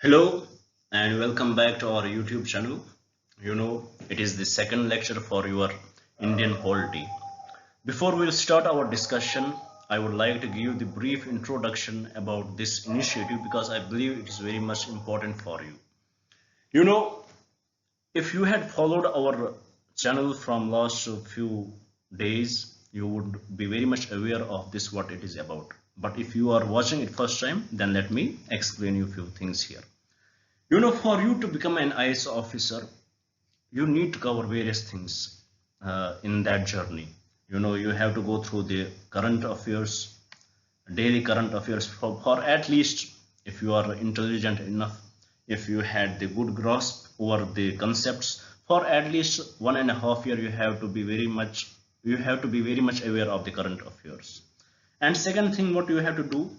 Hello and welcome back to our YouTube channel. It is the second lecture for your Indian polity. Before we start our discussion, I would like to give the brief introduction about this initiative because I believe it is very much important for you. If you had followed our channel from last few days, you would be very much aware of this, what it is about. But if you are watching it first time, then let me explain you a few things here. For you to become an IAS officer, you need to cover various things in that journey. You have to go through the current affairs, daily current affairs for at least, if you are intelligent enough, if you had the good grasp over the concepts, for at least 1.5 years, you have to be very much aware of the current affairs. And second thing, what you have to do,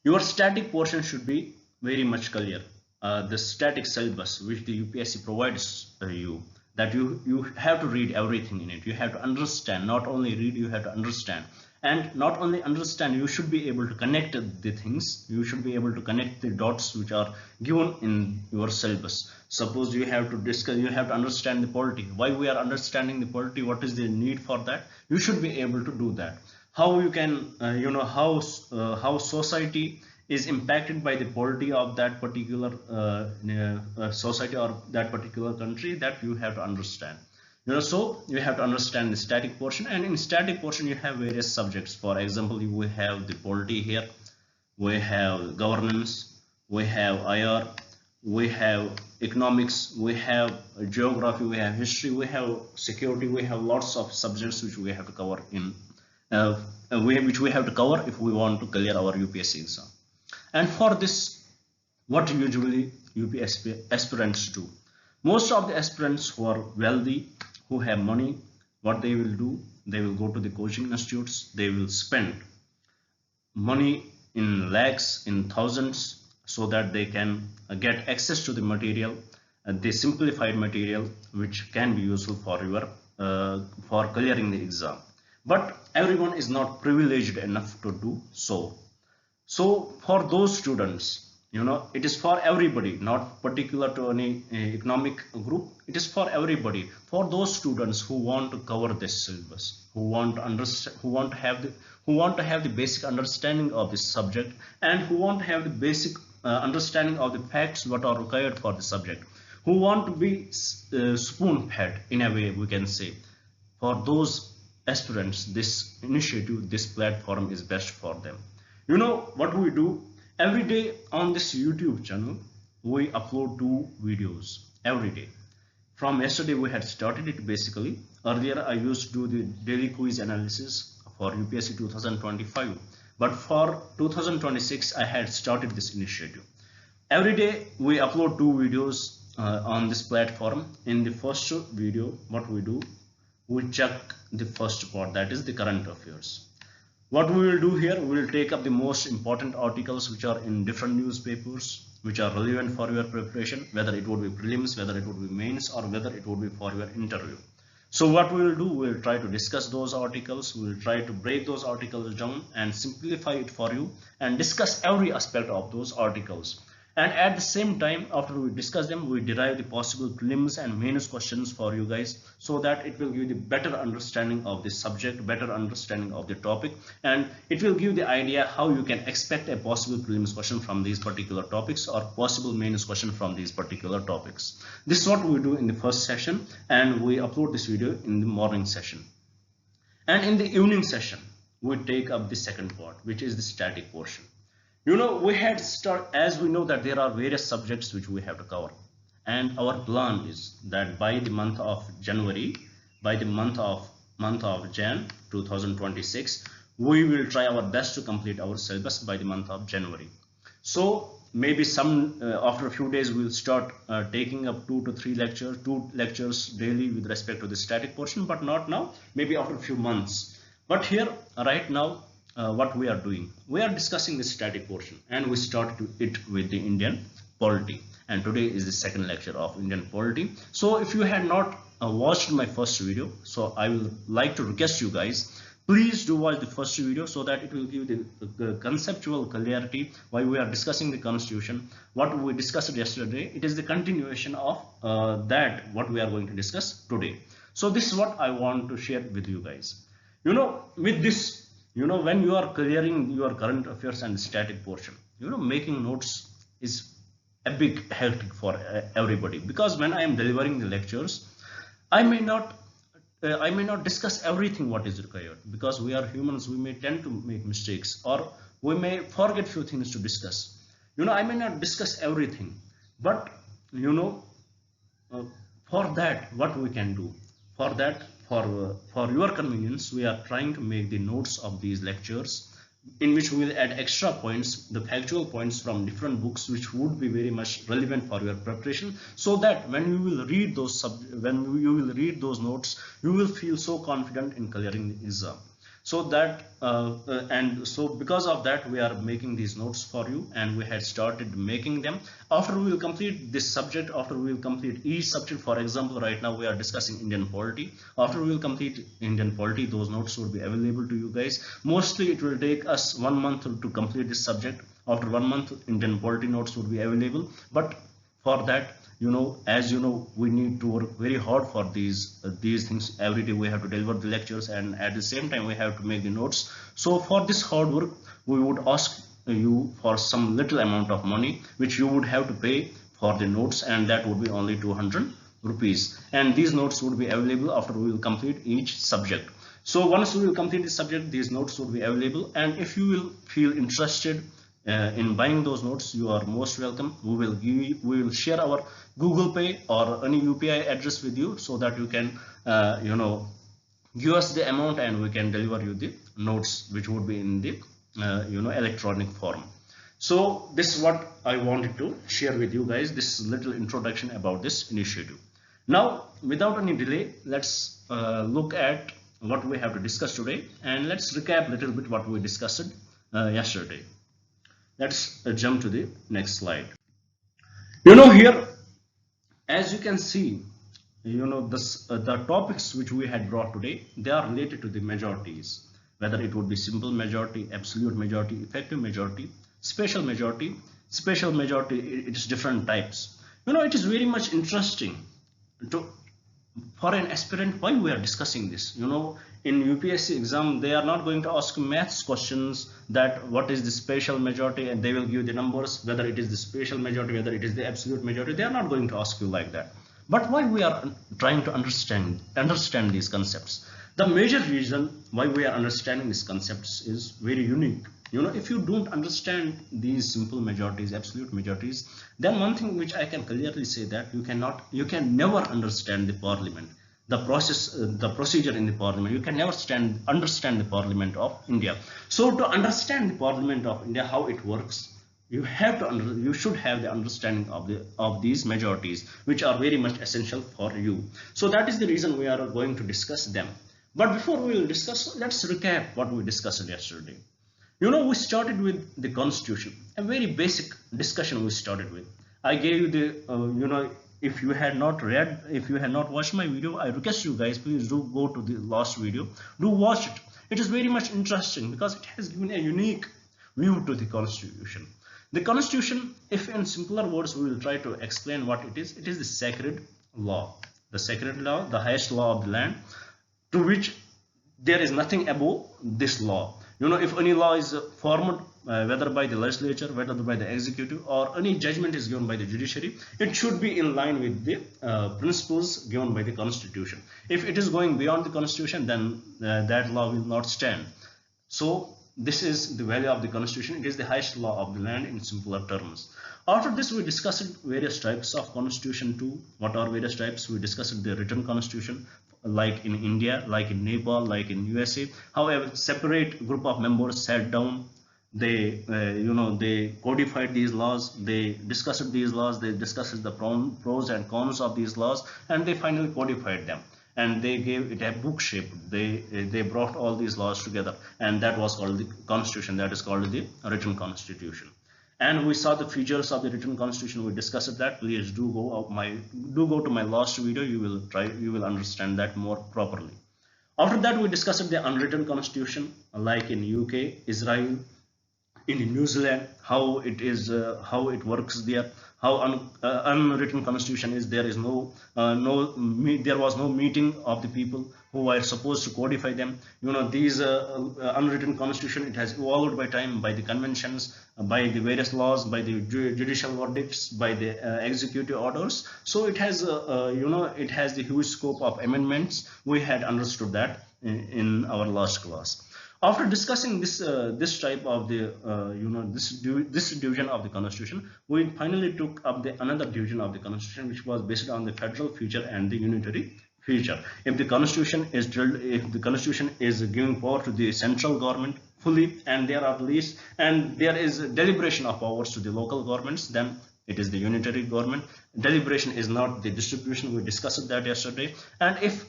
your static portion should be very much clear. The static syllabus which the UPSC provides you, that you have to read everything in it. You have to understand, not only read, you have to understand. And not only understand, you should be able to connect the things. You should be able to connect the dots which are given in your syllabus. Suppose you have to discuss, you have to understand the polity. Why we are understanding the polity? What is the need for that? You should be able to do that. How you can, how society is impacted by the polity of that particular society or that particular country, that you have to understand. So you have to understand the static portion, and in static portion you have various subjects. For example, we have the polity here, we have governance, we have IR, we have economics, we have geography, we have history, we have security, we have lots of subjects which we have to cover in which we have to cover if we want to clear our UPSC exam. And for this, what usually UPSC aspirants do? Most of the aspirants who are wealthy, who have money, what they will do, they will go to the coaching institutes, they will spend money in lakhs, in thousands, so that they can get access to the material, the simplified material, which can be useful for your for clearing the exam. But everyone is not privileged enough to do so. So for those students, it is for everybody, not particular to any economic group. It is for everybody. For those students who want to cover this syllabus, who want to understand, who want to have the basic understanding of this subject, and who want to have the basic understanding of the facts what are required for the subject, who want to be spoon-fed in a way, we can say. For those aspirants, this initiative, this platform is best for them. What we do every day on this YouTube channel, we upload 2 videos every day. From yesterday we had started it. Basically, earlier I used to do the daily quiz analysis for UPSC 2025, but for 2026 I had started this initiative. Every day we upload 2 videos on this platform. In the first video, what we do, we check the first part, that is the current affairs. What we will do here, we will take up the most important articles which are in different newspapers, which are relevant for your preparation, whether it would be prelims, whether it would be mains, or whether it would be for your interview. So what we will do, we will try to discuss those articles, we will try to break those articles down and simplify it for you and discuss every aspect of those articles. And at the same time, after we discuss them, we derive the possible prelims and mains questions for you guys, so that it will give you the better understanding of this subject, better understanding of the topic, and it will give the idea how you can expect a possible prelims question from these particular topics or possible mains question from these particular topics. This is what we do in the first session, and we upload this video in the morning session. And in the evening session, we take up the second part, which is the static portion. We had start, as we know that there are various subjects which we have to cover, and our plan is that by the month of January, by the month of Jan 2026, we will try our best to complete our syllabus by the month of January. So maybe after a few days we will start taking up 2 to 3 lectures, 2 lectures daily with respect to the static portion, but not now, maybe after a few months. But here right now, what we are doing, we are discussing the static portion, and we started it with the Indian polity, and today is the second lecture of Indian polity. So if you had not watched my first video, so I will like to request you guys Please do watch the first video so that it will give the conceptual clarity why we are discussing the constitution. What we discussed yesterday, it is the continuation of that what we are going to discuss today. So this is what I want to share with you guys. With this, when you are clearing your current affairs and static portion, making notes is a big hectic for everybody, because when I am delivering the lectures, I may not discuss everything what is required, because we are humans. We may tend to make mistakes, or we may forget few things to discuss. I may not discuss everything, but for that, what we can do, for that, for your convenience, we are trying to make the notes of these lectures, in which we will add extra points, the factual points from different books, which would be very much relevant for your preparation, so that when you will read those notes, you will feel so confident in clearing the exam. So that so because of that, we are making these notes for you, and we had started making them. After we will complete this subject, after we will complete each subject, for example, right now we are discussing Indian polity. After we will complete Indian polity, those notes will be available to you guys. Mostly it will take us 1 month to complete this subject. After 1 month, Indian polity notes will be available, but for that, as we need to work very hard for these things. Every day we have to deliver the lectures, and at the same time we have to make the notes. So for this hard work, we would ask you for some little amount of money, which you would have to pay for the notes, and that would be only 200 rupees. And these notes would be available after we will complete each subject. So once we will complete the subject, these notes would be available, and if you will feel interested in buying those notes, you are most welcome. We will share our Google Pay or any UPI address with you, so that you can give us the amount, and we can deliver you the notes, which would be in the electronic form. So this is what I wanted to share with you guys, this little introduction about this initiative. Now, without any delay, let's look at what we have to discuss today, and let's recap a little bit what we discussed yesterday. Let's jump to the next slide. Here, as you can see, the topics which we had brought today, they are related to the majorities, whether it would be simple majority, absolute majority, effective majority, special majority. Special majority, it's different types. It is very much interesting for an aspirant why we are discussing this. In UPSC exam, they are not going to ask maths questions that what is the special majority, and they will give the numbers, whether it is the special majority, whether it is the absolute majority. They are not going to ask you like that. But why we are trying to understand these concepts? The major reason why we are understanding these concepts is very unique. If you don't understand these simple majorities, absolute majorities, then one thing which I can clearly say, that you can never understand the parliament, the procedure in the parliament. You can never understand the parliament of India. So to understand the parliament of India, how it works, you should have the understanding of these majorities, which are very much essential for you. So that is the reason we are going to discuss them. But before we will discuss, let's recap what we discussed yesterday. We started with the constitution, a very basic discussion we started with. I gave you the, if you had not watched my video, I request you guys, please do go to the last video, do watch it. It is very much interesting, because it has given a unique view to the constitution. The constitution, if in simpler words we will try to explain what it is the sacred law. The sacred law, the highest law of the land, to which there is nothing above this law. If any law is formed, whether by the legislature, whether by the executive, or any judgment is given by the judiciary, it should be in line with the principles given by the constitution. If it is going beyond the constitution, then that law will not stand. So this is the value of the constitution. It is the highest law of the land in simpler terms. After this, we discussed various types of constitution too. What are various types? We discussed the written constitution, like in India, like in Nepal, like in USA. However, separate group of members sat down, they they codified these laws, they discussed these laws, they discussed the pros and cons of these laws, and they finally codified them, and they gave it a book shape. They brought all these laws together, and that was called the constitution. That is called the written constitution. And we saw the features of the written constitution. We discussed that. Please do go to my last video. You will understand that more properly. After that, we discussed the unwritten constitution, like in UK, Israel, in New Zealand, how it is, how it works there, how unwritten constitution is. There is there was no meeting of the people who were supposed to codify them. These unwritten constitution, it has evolved by time, by the conventions, by the various laws, by the judicial verdicts, by the executive orders. So it has it has the huge scope of amendments. We had understood that in our last class. After discussing this type of the this division of the constitution, we finally took up another division of the constitution, which was based on the federal feature and the unitary feature. If the constitution is giving power to the central government fully, and there is deliberation of powers to the local governments, then it is the unitary government. Deliberation is not the distribution. We discussed that yesterday. And if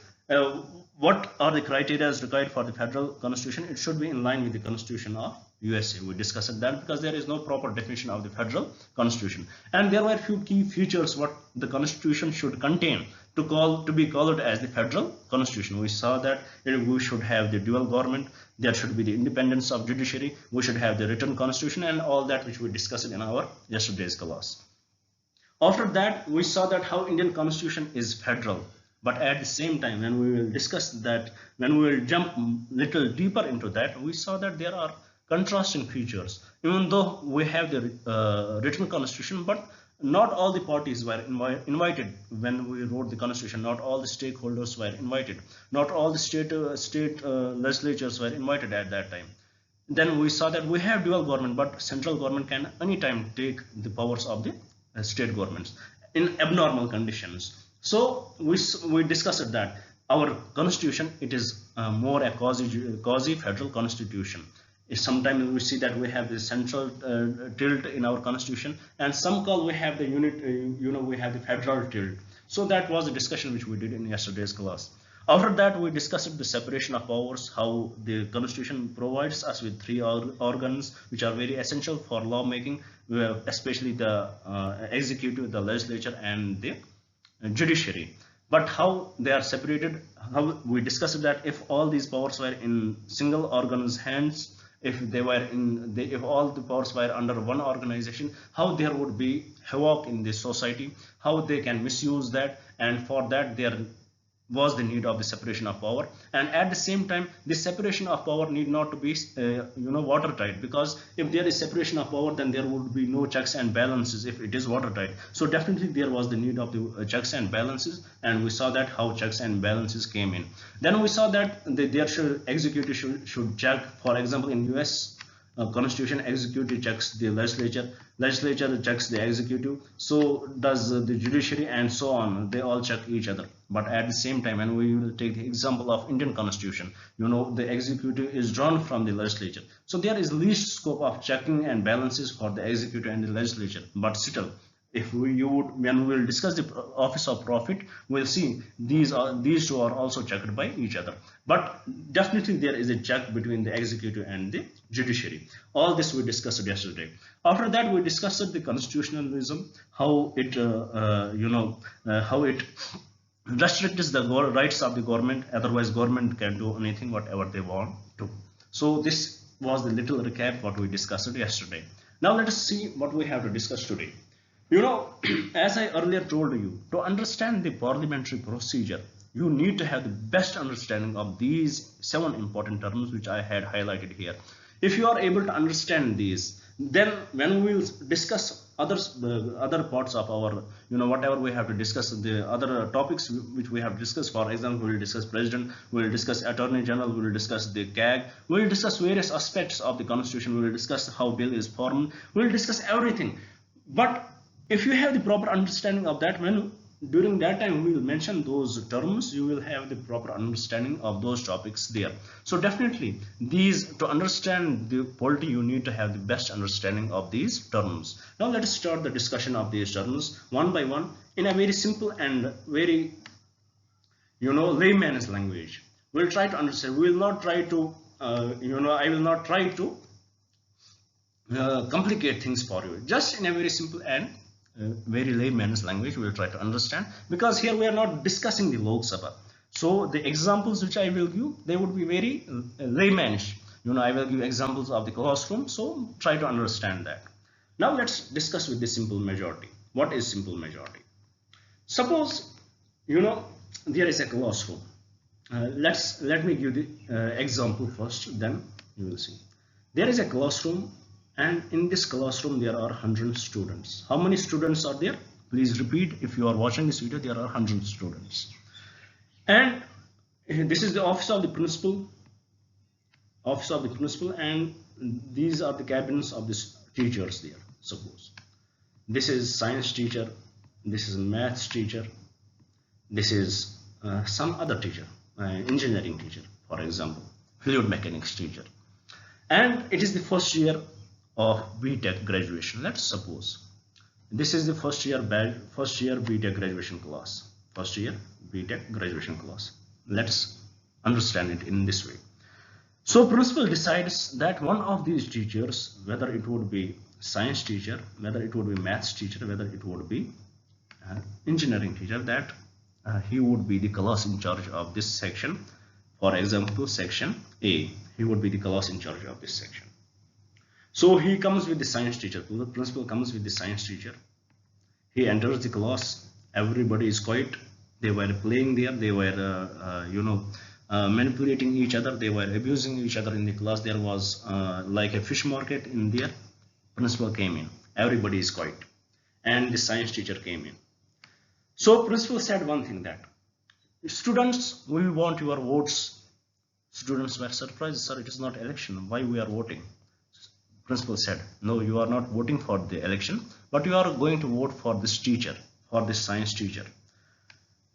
what are the criteria required for the federal constitution? It should be in line with the constitution of USA. We discussed that because there is no proper definition of the federal constitution, and there were few key features what the constitution should contain to be called as the federal constitution. We saw that we should have the dual government, there should be the independence of judiciary, we should have the written constitution, and all that which we discussed in our yesterday's class. After that, we saw that how Indian constitution is federal. But at the same time, when we will discuss that, when we will jump little deeper into that, we saw that there are contrasting features. Even though we have the written constitution, but not all the parties were invited when we wrote the constitution. Not all the stakeholders were invited. Not all the state legislatures were invited at that time. Then we saw that we have dual government, but central government can anytime take the powers of the state governments in abnormal conditions. So we discussed that our constitution, it is more a quasi federal constitution. Sometimes we see that we have the central tilt in our constitution, and some call we have the we have the federal tilt. So that was the discussion which we did in yesterday's class. After that, we discussed the separation of powers, how the constitution provides us with three organs which are very essential for lawmaking, especially the executive, the legislature, and the judiciary. But how they are separated, how we discussed that if all these powers were in single organ's hands, if all the powers were under one organization, how there would be havoc in this society, how they can misuse that, and for that there was the need of the separation of power. And at the same time, the separation of power need not to be watertight, because if there is separation of power, then there would be no checks and balances if it is watertight. So definitely there was the need of the checks and balances, and we saw that how checks and balances came in. Then we saw that executive should check. For example, in US constitution, executive checks the legislature checks the executive, so does the judiciary, and so on. They all check each other. But at the same time, when we will take the example of Indian constitution, the executive is drawn from the legislature, so there is least scope of checking and balances for the executive and the legislature. But still, when we will discuss the office of profit, we'll see these two are also checked by each other. But definitely there is a check between the executive and the judiciary. All this we discussed yesterday. After that, we discussed the constitutionalism, how it restricts the rights of the government. Otherwise, government can do anything whatever they want to. So this was the little recap what we discussed yesterday. Now let us see what we have to discuss today. As I earlier told you, to understand the parliamentary procedure, you need to have the best understanding of these 7 important terms which I had highlighted here. If you are able to understand these, then when we will discuss other parts of our, whatever we have to discuss, the other topics which we have discussed, for example, we will discuss president, we will discuss attorney general, we will discuss the CAG, we will discuss various aspects of the constitution, we will discuss how bill is formed, we will discuss everything. But if you have the proper understanding of that, during that time we will mention those terms, you will have the proper understanding of those topics there. So definitely to understand the polity, you need to have the best understanding of these terms. Now let us start the discussion of these terms one by one in a very simple and very layman's language. We'll try to understand. We will not try to I will not try to complicate things for you. Just in a very simple and very layman's language we will try to understand, because here we are not discussing the Lok Sabha. So the examples which I will give, they would be very laymanish. I will give examples of the classroom, so try to understand that. Now let's discuss with the simple majority. What is simple majority? Suppose, there is a classroom. Let me give the example first, then you will see. There is a classroom, and in this classroom there are 100 students. How many students are there? Please repeat. If you are watching this video, there are 100 students. And this is the office of the principal, and these are the cabins of the teachers there. Suppose this is science teacher, this is maths teacher, this is some other teacher, engineering teacher, for example, fluid mechanics teacher, and it is the first year of BTech graduation. Let's suppose this is the first year BTech graduation class. First year BTech graduation class. Let's understand it in this way. So principal decides that one of these teachers, whether it would be science teacher, whether it would be maths teacher, whether it would be engineering teacher, that he would be the class in charge of this section. For example, section A, he would be the class in charge of this section. So he comes with the science teacher. The principal comes with the science teacher. He enters the class. Everybody is quiet. They were playing there. They were, manipulating each other. They were abusing each other in the class. There was like a fish market in there. Principal came in. Everybody is quiet, and the science teacher came in. So principal said one thing, that students, we want your votes. Students were surprised. Sir, it is not election. Why we are voting? Principal said, no, you are not voting for the election, but you are going to vote for this teacher, for this science teacher,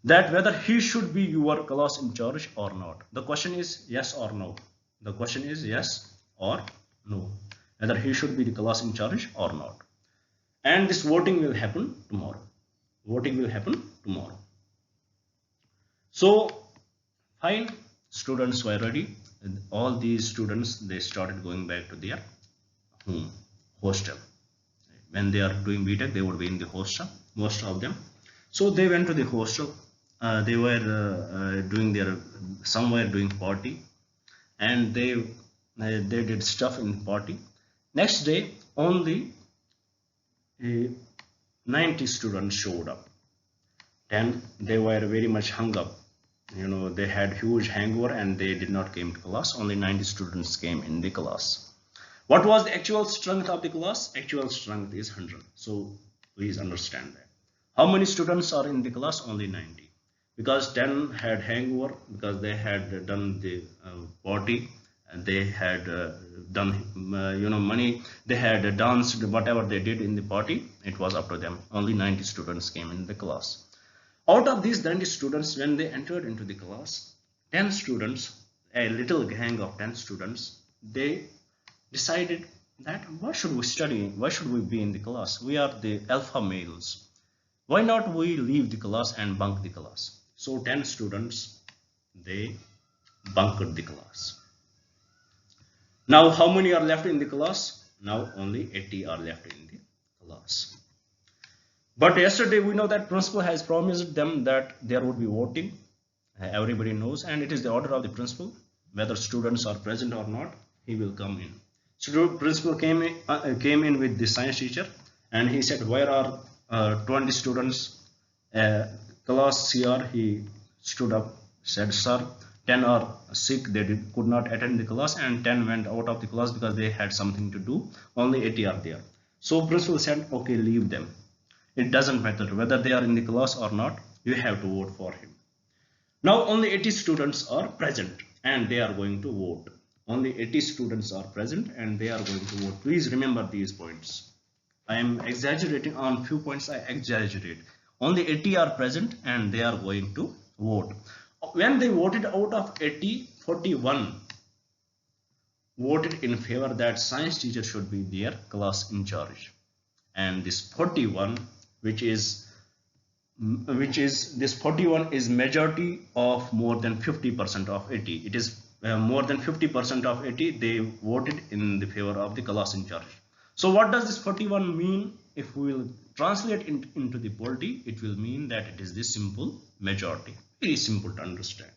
that whether he should be your class in charge or not. The question is yes or no. The question is yes or no, whether he should be the class in charge or not. And this voting will happen tomorrow. Voting will happen tomorrow. So fine, students were ready. And all these students, they started going back to their home, hostel. When they are doing BTech, they would be in the hostel, most of them. So they went to the hostel. They were doing some were doing party, and they did stuff in party. Next day, only 90 students showed up. 10, they were very much hung up. They had huge hangover and they did not came to class. Only 90 students came in the class. What was the actual strength of the class? Actual strength is 100. So please understand that. How many students are in the class? Only 90. Because 10 had hangover, because they had done the party, and they had done money, they had danced, whatever they did in the party, it was up to them. Only 90 students came in the class. Out of these 90 students, when they entered into the class, 10 students, a little gang of 10 students, they decided that why should we study? Why should we be in the class? We are the alpha males. Why not we leave the class and bunk the class? So 10 students, they bunked the class. Now how many are left in the class? Now only 80 are left in the class. But yesterday we know that principal has promised them that there would be voting. Everybody knows, and it is the order of the principal. Whether students are present or not, he will come in. So principal came in with the science teacher, and he said, where are 20 students? Class CR, he stood up, said, sir, 10 are sick, they could not attend the class, and 10 went out of the class because they had something to do. Only 80 are there. So principal said, okay, leave them. It doesn't matter whether they are in the class or not, you have to vote for him. Now only 80 students are present and they are going to vote. Only 80 students are present and they are going to vote. Please remember these points. I am exaggerating on few points, I exaggerate. Only 80 are present and they are going to vote. When they voted, out of 80, 41 voted in favor that science teacher should be their class in charge. And this 41, which is this 41 is majority of more than 50% of 80. It is more than 50% of 80, they voted in the favor of the class in charge. So what does this 41 mean? If we will translate into the polity, it will mean that it is the simple majority. Very simple to understand.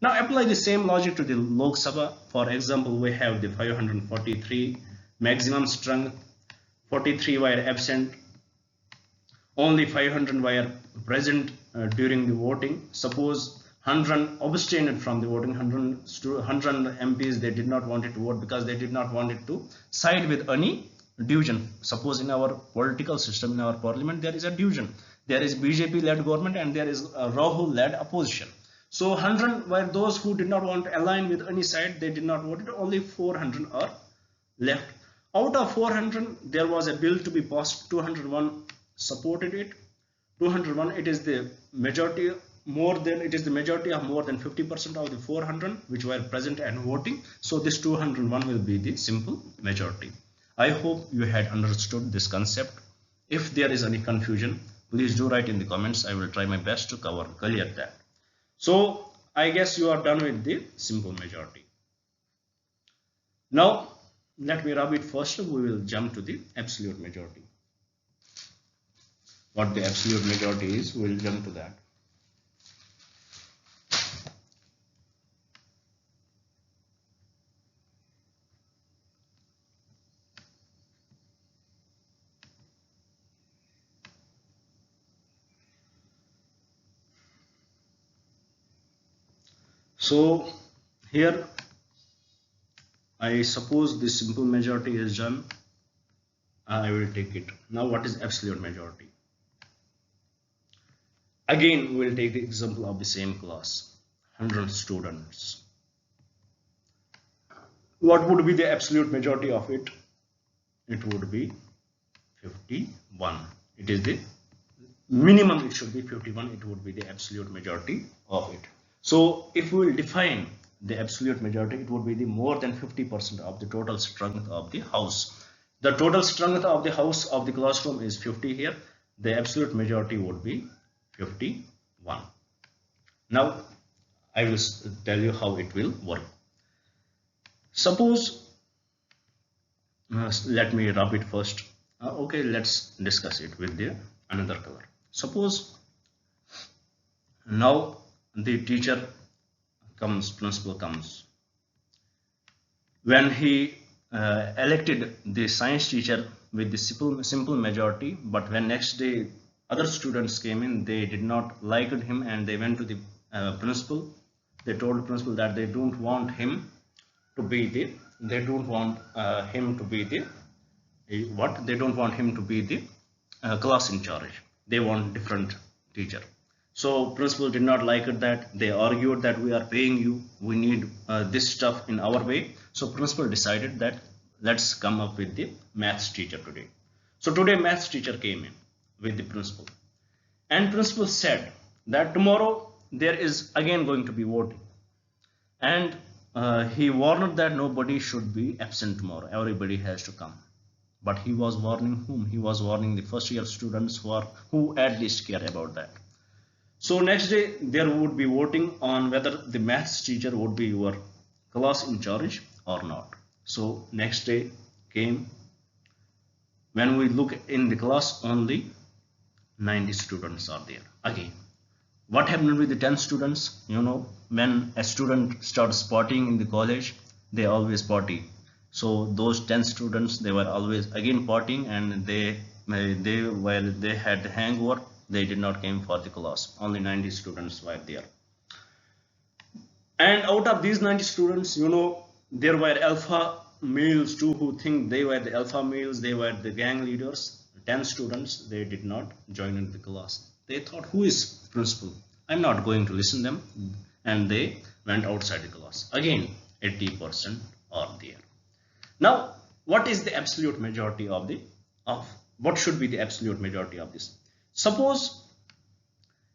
Now apply the same logic to the Lok Sabha. For example, we have the 543 maximum strength, 43 were absent, only 500 were present during the voting. Suppose 100 abstained from the voting, 100 MPs, they did not want to vote because they did not want to side with any division. Suppose in our political system, in our parliament, there is a division. There is BJP led government and there is a Rahul led opposition. So 100 were those who did not want to align with any side, they did not vote. Only 400 are left. Out of 400, there was a bill to be passed. 201 supported it. 201, it is the majority, it is the majority of more than 50% of the 400 which were present and voting. So this 201 will be the simple majority. I hope you had understood this concept. If there is any confusion, please do write in the comments. I will try my best to clear that. So I guess you are done with the simple majority. Now let me rub it first. We will jump to the absolute majority. What the absolute majority is, we will jump to that. So here I suppose the simple majority is done. I will take it. Now what is absolute majority? Again, we will take the example of the same class, 100 students. What would be the absolute majority of it? It would be 51. It is the minimum, it should be 51. It would be the absolute majority of it. So if we will define the absolute majority, it would be the more than 50% of the total strength of the house. The total strength of the house of the classroom is 50 here. The absolute majority would be 51. Now I will tell you how it will work. Suppose, let me rub it first. Okay, let's discuss it with the another color. Suppose now the teacher comes, principal comes. When he elected the science teacher with the simple majority, but when next day other students came in, they did not like him and they went to the principal. They told the principal that they don't want him to be the, they don't want him to be the, what? They don't want him to be the class in charge. They want different teacher. So principal did not like it, that they argued that we are paying you, we need this stuff in our way. So principal decided that let's come up with the maths teacher today. So today maths teacher came in with the principal, and principal said that tomorrow there is again going to be voting, and he warned that nobody should be absent tomorrow, everybody has to come. But he was warning whom? He was warning the first year students who at least care about that. So next day there would be voting on whether the maths teacher would be your class in charge or not. So next day came. When we look in the class, only 90 students are there. Again, what happened with the 10 students? You know, when a student starts partying in the college, they always party. So those 10 students, they were always again partying, and they had the hangover. They did not came for the class. Only 90 students were there. And out of these 90 students, you know, there were alpha males too, who think they were the alpha males, they were the gang leaders. 10 students, they did not join in the class. They thought, who is principal? I'm not going to listen them. And they went outside the class. Again, 80% are there. Now, what is the absolute majority of what should be the absolute majority of this? Suppose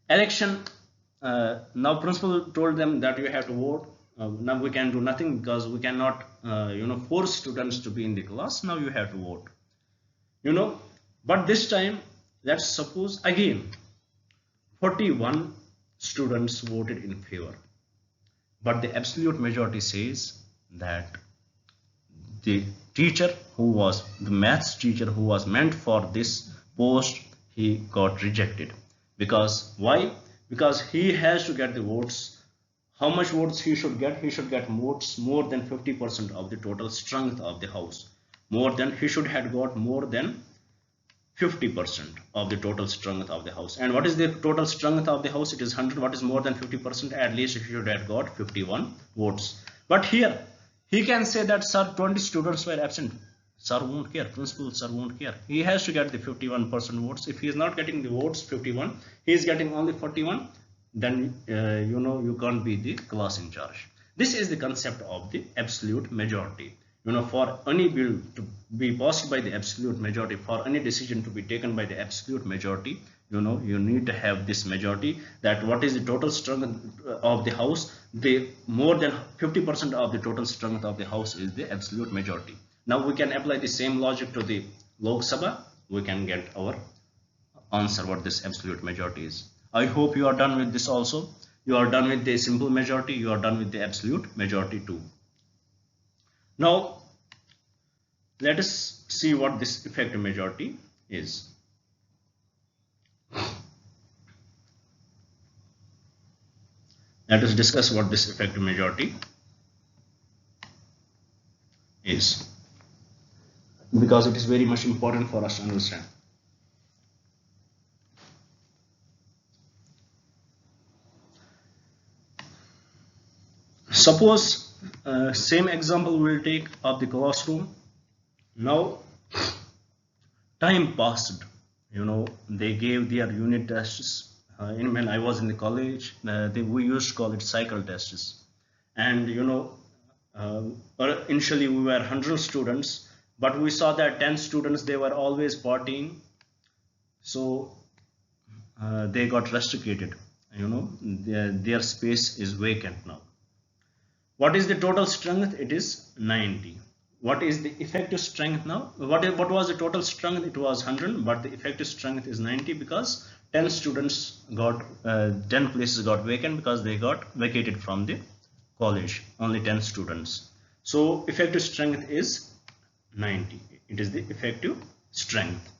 election, now principal told them that you have to vote. Now we can do nothing because we cannot force students to be in the class. Now you have to vote, but this time let's suppose again 41 students voted in favor, but the absolute majority says that the teacher who was the maths teacher who was meant for this post, he got rejected. Because why? Because he has to get the votes. How much votes he should get? He should get votes more than 50% of the total strength of the house. He should have got more than 50% of the total strength of the house. And what is the total strength of the house? It is 100. What is more than 50%? At least he should have got 51 votes. But here he can say that, sir, 20 students were absent. Sir won't care. Principal sir won't care. He has to get the 51% votes. If he is not getting the votes 51, he is getting only 41, then you can't be the class in charge. This is the concept of the absolute majority. For any bill to be passed by the absolute majority, for any decision to be taken by the absolute majority, you need to have this majority, that what is the total strength of the house, the more than 50% of the total strength of the house is the absolute majority. Now we can apply the same logic to the Lok Sabha. We can get our answer what this absolute majority is. I hope you are done with this also. You are done with the simple majority. You are done with the absolute majority too. Now let us see what this effective majority is. Let us discuss what this effective majority is, because it is very much important for us to understand. Suppose same example we will take of the classroom. Now time passed, they gave their unit tests. When I was in the college, we used to call it cycle tests. And initially we were 100 students, but we saw that 10 students, they were always partying, so they got restricted. Their space is vacant now. What is the total strength? It is 90. What is the effective strength now? What was the total strength? It was 100, but the effective strength is 90 because 10 students got 10 places got vacant because they got vacated from the college. Only 10 students. So effective strength is 90. It is the effective strength.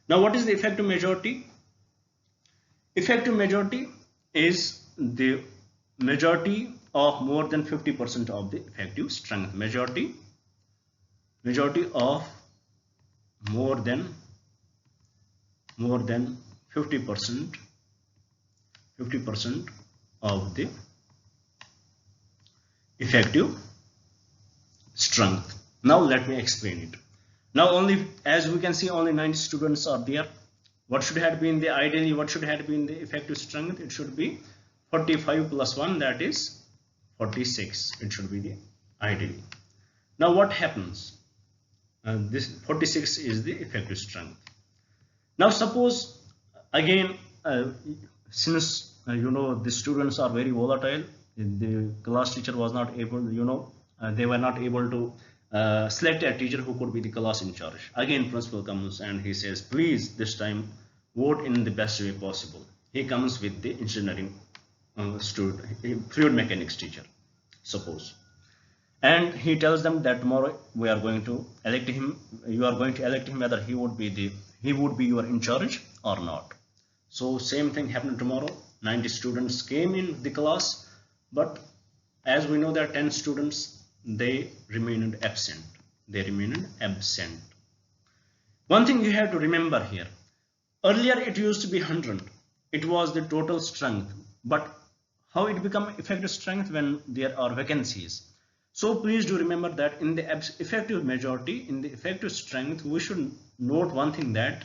Now what is the effective majority? Effective majority is the majority of more than 50% of the effective strength. Majority of more than 50% of the effective strength. Now let me explain it. Now only, as we can see, only 90 students are there. What should have been the ideally? What should have been the effective strength? It should be 45 plus 1, that is 46. It should be the ideally. Now what happens? This 46 is the effective strength. Now suppose again, since the students are very volatile, the class teacher was not able, they were not able to select a teacher who could be the class in charge. Again principal comes and he says, please this time vote in the best way possible. He comes with the engineering fluid mechanics teacher, suppose, and he tells them that tomorrow we are going to elect him. You are going to elect him whether he would be your in charge or not. So same thing happened tomorrow. 90 students came in the class, but as we know that 10 students, they remained absent. One thing you have to remember here, earlier it used to be 100. It was the total strength, but how it become effective strength when there are vacancies. So please do remember that in the effective majority, in the effective strength, we should note one thing, that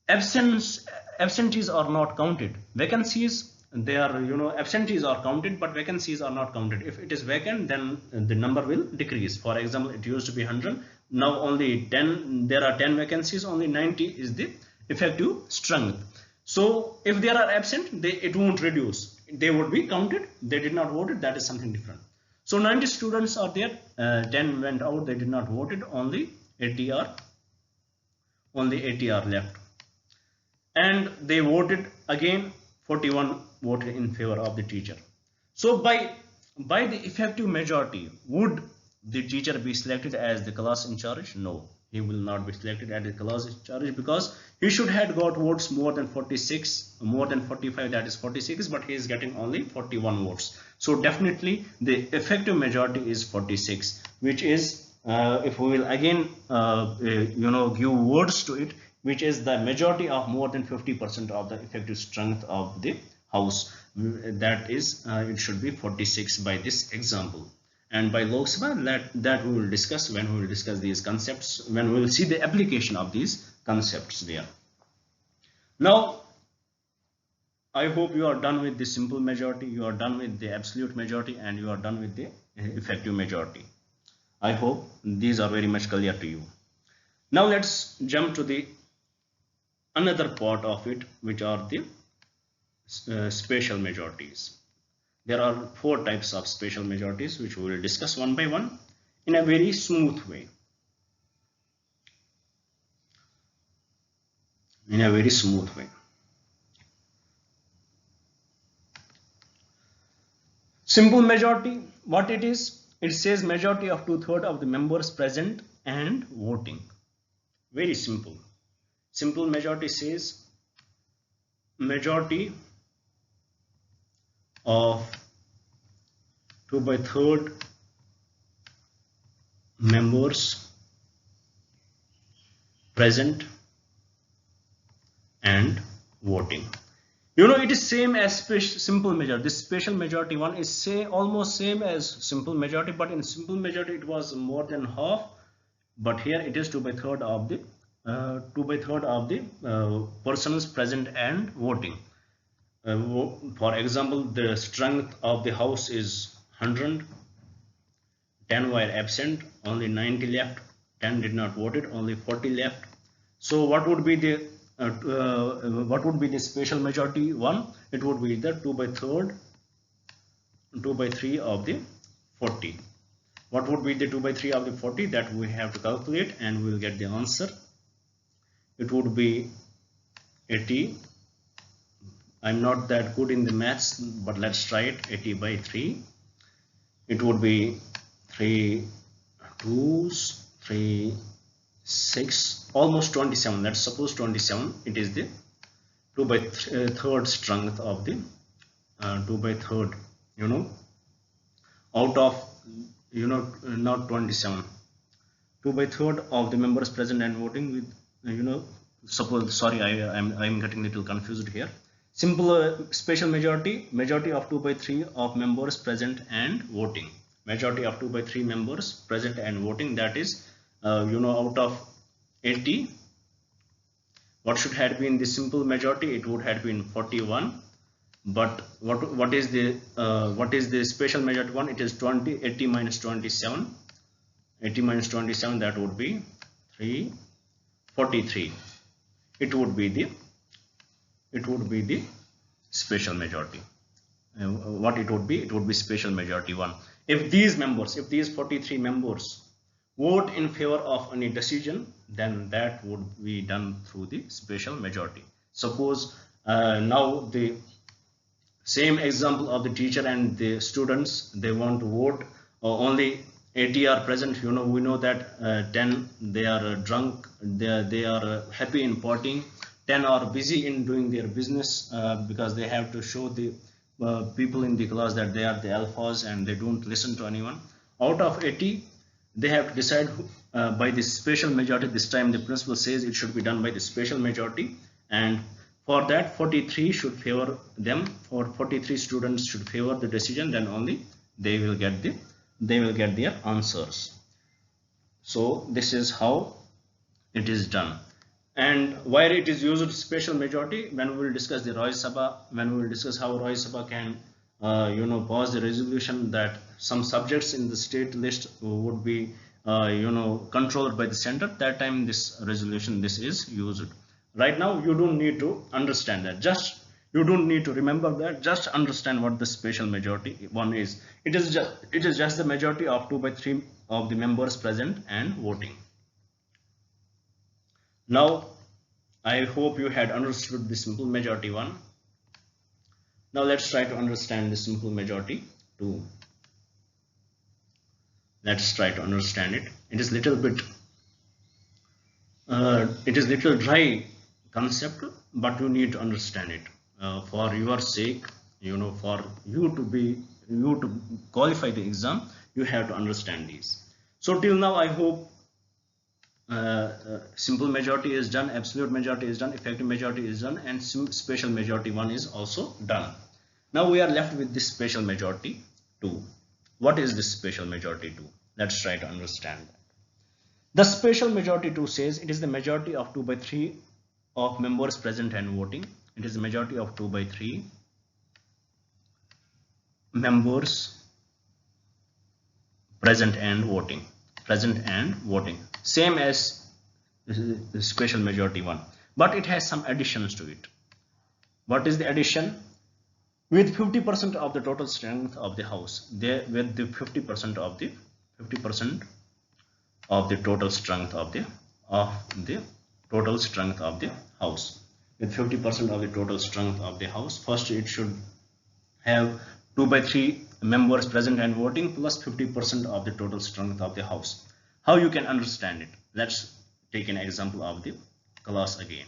absentees are not counted. Vacancies, they are, absentees are counted, but vacancies are not counted. If it is vacant, then the number will decrease. For example, it used to be 100. Now only 10, there are 10 vacancies, only 90 is the effective strength. So if there are absent, it won't reduce. They would be counted. They did not vote it. That is something different. So 90 students are there. 10 went out. They did not vote it. Only 80 are left. And they voted again. 41 voted in favor of the teacher. So by the effective majority, would the teacher be selected as the class in charge? No. he will not be selected at the class charge, because he should have got votes more than 46, more than 45, that is 46, but he is getting only 41 votes. So definitely the effective majority is 46, which is if we will again give words to it, which is the majority of more than 50% of the effective strength of the house. That is it should be 46 by this example. And by Lok Sabha, that we will discuss when we will discuss these concepts, when we will see the application of these concepts there. Now, I hope you are done with the simple majority, you are done with the absolute majority, and you are done with the effective majority. I hope these are very much clear to you. Now let's jump to the another part of it, which are the special majorities. There are 4 types of special majorities, which we will discuss one by one in a very smooth way. In a very smooth way. Simple majority, what it is? It says majority of 2/3 of the members present and voting. Very simple. Simple majority says majority of 2/3 members present and voting. It is same as simple majority. This special majority one is almost same as simple majority, but in simple majority it was more than half, but here it is 2/3 of the 2/3 of the persons present and voting. For example, the strength of the house is 100, 10 were absent, only 90 left, 10 did not vote it, only 40 left. So what would be the special majority one? It would be the 2/3 of the 40. What would be the 2/3 of the 40? That we have to calculate, and we will get the answer. It would be 80. I'm not that good in the maths, but let's try it. 80 by 3. It would be 3 2s, 3 6, almost 27. Let's suppose 27. It is the 2/3 strength of the 2/3. Out of not 27. 2/3 of the members present and voting with suppose. Sorry, I'm getting a little confused here. Simple special majority of 2/3 of members present and voting. Majority of 2/3 members present and voting. That is out of 80, what should have been the simple majority? It would have been 41. But what is the special majority one? It is 20. 80 minus 27. 80 minus 27, that would be 43. It would be the special majority. What it would be? It would be special majority one. If these 43 members vote in favor of any decision, then that would be done through the special majority. Suppose now the same example of the teacher and the students, they want to vote, only 80 are present. We know that 10 they are drunk, they are happy in partying, 10 are busy in doing their business because they have to show the people in the class that they are the alphas and they don't listen to anyone. Out of 80, they have to decide by the special majority. This time the principal says it should be done by the special majority, and for that 43 should favor them. For 43 students should favor the decision, then only they will get their answers. So this is how it is done. And where it is used special majority, when we will discuss the Raj Sabha, when we will discuss how Raj Sabha can pass the resolution that some subjects in the state list would be controlled by the center, that time this resolution, this is used. Right now you don't need to understand that, you don't need to remember that, just understand what the special majority one is. It is just the majority of 2/3 of the members present and voting. Now I hope you had understood the simple majority one. Now let's try to understand the simple majority 2. Let's try to understand it. It is little bit It is little dry concept, but you need to understand it for your sake. For you to qualify the exam, you have to understand these. So till now, I hope simple majority is done, absolute majority is done, effective majority is done, and special majority 1 is also done. Now we are left with this special majority 2. What is this special majority 2? Let's try to understand that. The special majority 2 says it is the majority of 2 by 3 of members present and voting. It is the majority of 2 by 3 members present and voting. Same as the special majority 1, but it has some additions to it. What is the addition? With 50% of the total strength of the house. With the 50% of the total strength of the total strength of the house. With 50% of the total strength of the house, first it should have 2 by 3 members present and voting plus 50% of the total strength of the house. How you can understand it? Let's take an example of the class again.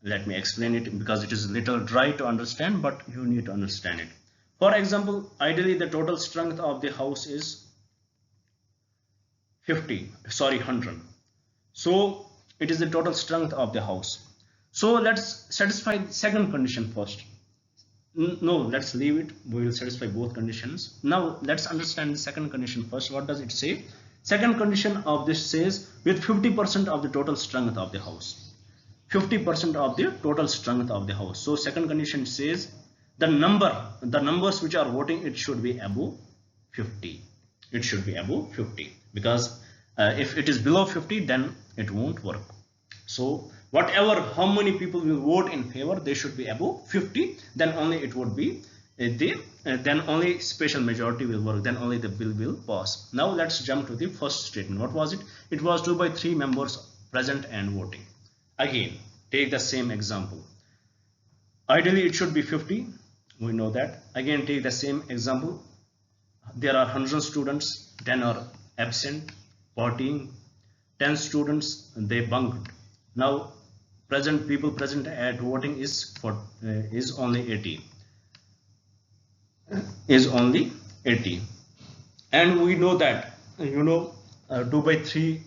Let me explain it because it is a little dry to understand, but you need to understand it. For example, ideally the total strength of the house is 100. So it is the total strength of the house. So let's satisfy the second condition first. No, let's leave it. We will satisfy both conditions. Now let's understand the second condition first. What does it say? Second condition of this says with 50% of the total strength of the house. 50% of the total strength of the house. So second condition says the numbers which are voting, it should be above 50. It should be above 50 because if it is below 50, then it won't work. So how many people will vote in favor, they should be above 50. Then only it would be then only special majority will work. Then only the bill will pass. Now let's jump to the first statement. What was it? It was 2 by 3 members present and voting. Again, take the same example. Ideally, it should be 50. We know that. Again, take the same example. There are 100 students, 10 are absent, partying. 10 students, they bunked. Now, people present at voting is only 80. And we know that 2 by 3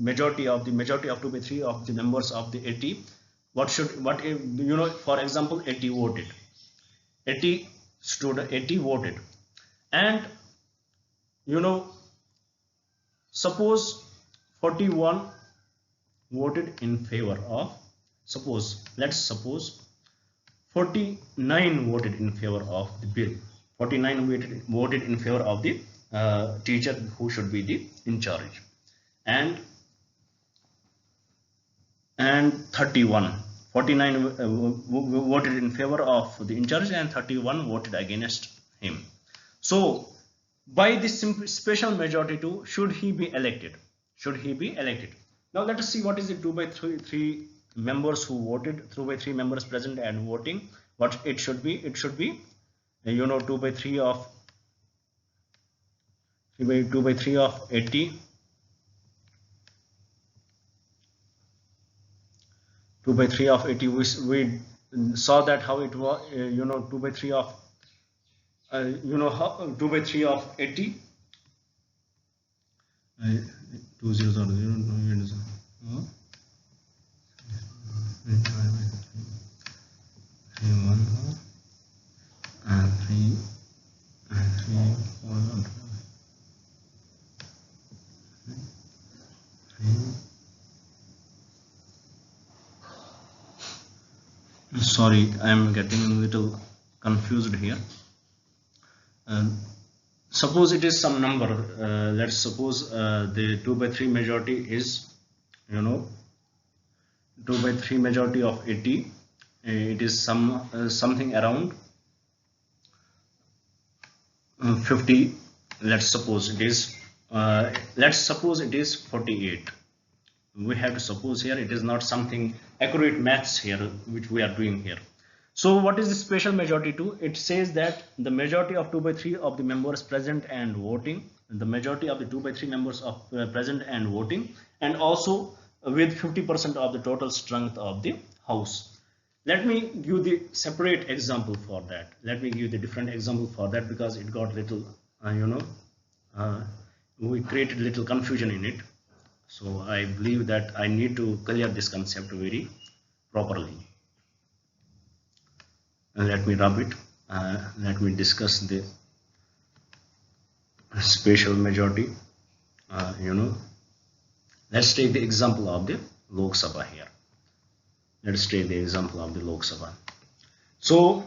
majority of 2 by 3 of the members of the 80, for example 80 voted, 80 voted, and suppose 41 voted in favor of, let's suppose 49 voted in favor of the bill. 49 voted in favor of the teacher who should be the in charge, and 49 voted in favor of the in charge and 31 voted against him. So by this special majority 2, should he be elected? Now let us see what is the 2 by 3 members who voted, 2 by 3 members present and voting. What it should be? It should be 2 by 3 of 80. 2 by 3 of 80. We saw that how it was. 2 by 3 of 2 by 3 of 80. 2 zeros are 0. 3 1 and 3 4 Sorry, I am getting a little confused here. Suppose it is some number. Let's suppose the 2 by 3 majority is 2 by 3 majority of 80. It is something around 50. Let's suppose it is 48. We have to suppose here. It is not something accurate maths here which we are doing here. So what is the special majority 2? It says that the majority of 2 by 3 of the members present and voting the majority of the 2 by 3 members of present and voting, and also with 50% of the total strength of the house. Let me give the separate example for that. Let me give the different example for that, because it got little, we created little confusion in it. So I believe that I need to clear this concept very properly. And let me rub it. Let me discuss the special majority. Let's take the example of the Lok Sabha here. Let's take the example of the Lok Sabha. So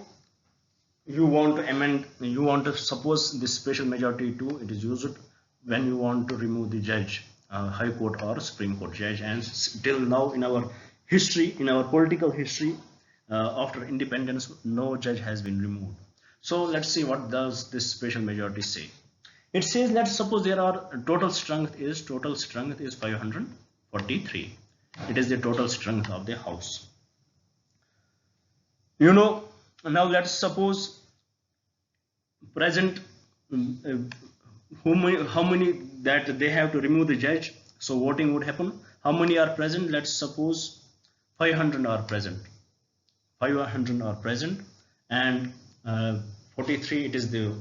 you want to amend, you want to suppose this special majority 2, it is used when you want to remove the judge, High Court or Supreme Court judge, and till now in our history, in our political history, after independence, no judge has been removed. So let's see what does this special majority say. It says, let's suppose there are total strength is 543. It is the total strength of the house. Now let's suppose present, how many that they have to remove the judge. So voting would happen. How many are present? Let's suppose 500 are present. 500 are present, and 43, it is the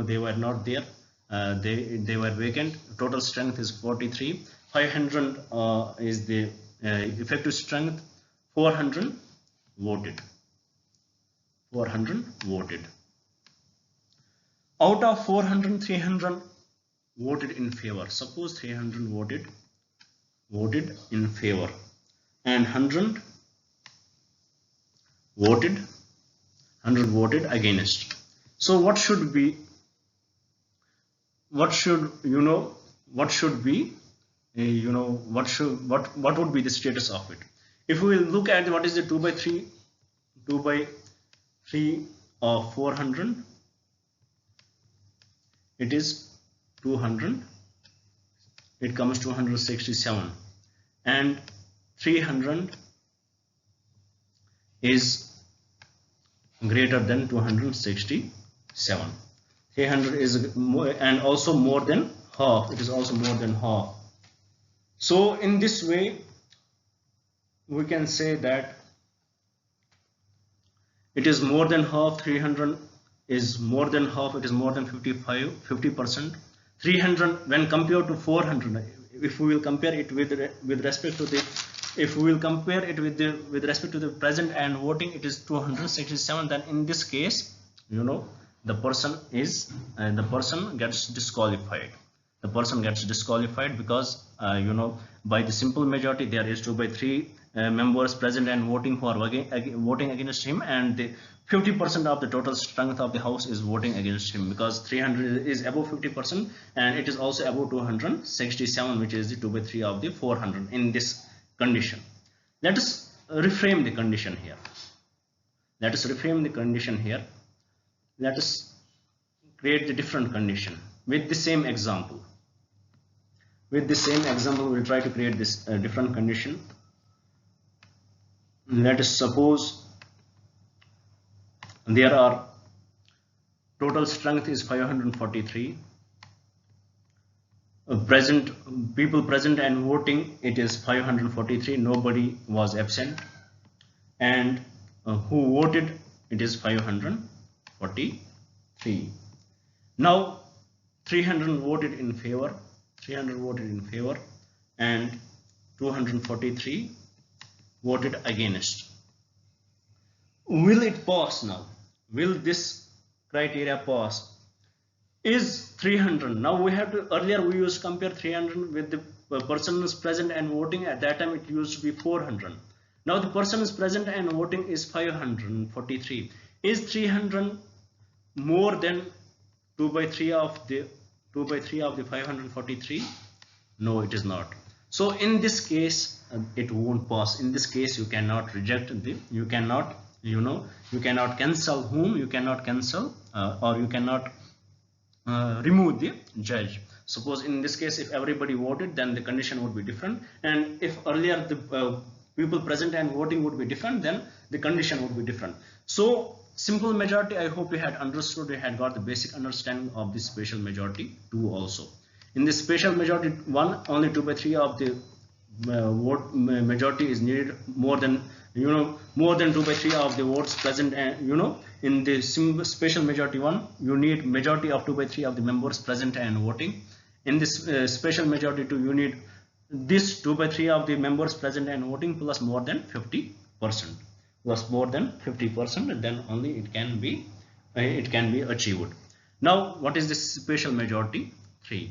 they were not there. They were vacant. Total strength is 43. 500 is the effective strength. 400 voted. 400 voted. Out of 400, 300 voted in favor. Suppose 300 voted in favor, and 100 voted against. So what should be? What would be the status of it? If we look at what is the 2 by 3 of 400, it is 200, it comes to 267, and 300 is greater than 267. 300 is more, and also more than half. It is also more than half. So in this way, we can say that it is more than half. 300 is more than half. It is more than 50%. 300 when compared to 400, if we will compare it with respect to the, if we will compare it with respect to the present and voting, it is 267. Then in this case, the person gets disqualified. The person gets disqualified because by the simple majority there is 2 by 3 members present and voting who are voting against him, and the 50% of the total strength of the house is voting against him, because 300 is above 50% and it is also above 267, which is the 2 by 3 of the 400 in this condition. Let us reframe the condition here. Let us create the different condition with the same example. With the same example, we will try to create this different condition. Let us suppose there are total strength is 543. People present and voting, it is 543. Nobody was absent, and who voted, it is 543. Now 300 voted in favor. 300 voted in favor, and 243 voted against. Will it pass now? Will this criteria pass? Is 300, now we have to, earlier we used to compare 300 with the persons present and voting. At that time it used to be 400. Now the persons present and voting is 543. Is 300 more than 2 by 3 of the 543? No, it is not. So in this case it won't pass. In this case you cannot reject the, you cannot cancel whom, you cannot cancel or you cannot remove the judge. Suppose in this case if everybody voted, then the condition would be different, and if earlier the people present and voting would be different, then the condition would be different. So simple majority, I hope you had understood, you had got the basic understanding of the special majority 2 also. In this special majority 1, only 2/3 of the vote majority is needed, more than 2/3 of the votes present, and in the special majority 1 you need majority of 2/3 of the members present and voting. In this special majority 2 you need this 2/3 of the members present and voting plus more than 50%, then only it can be achieved. Now what is this special majority 3?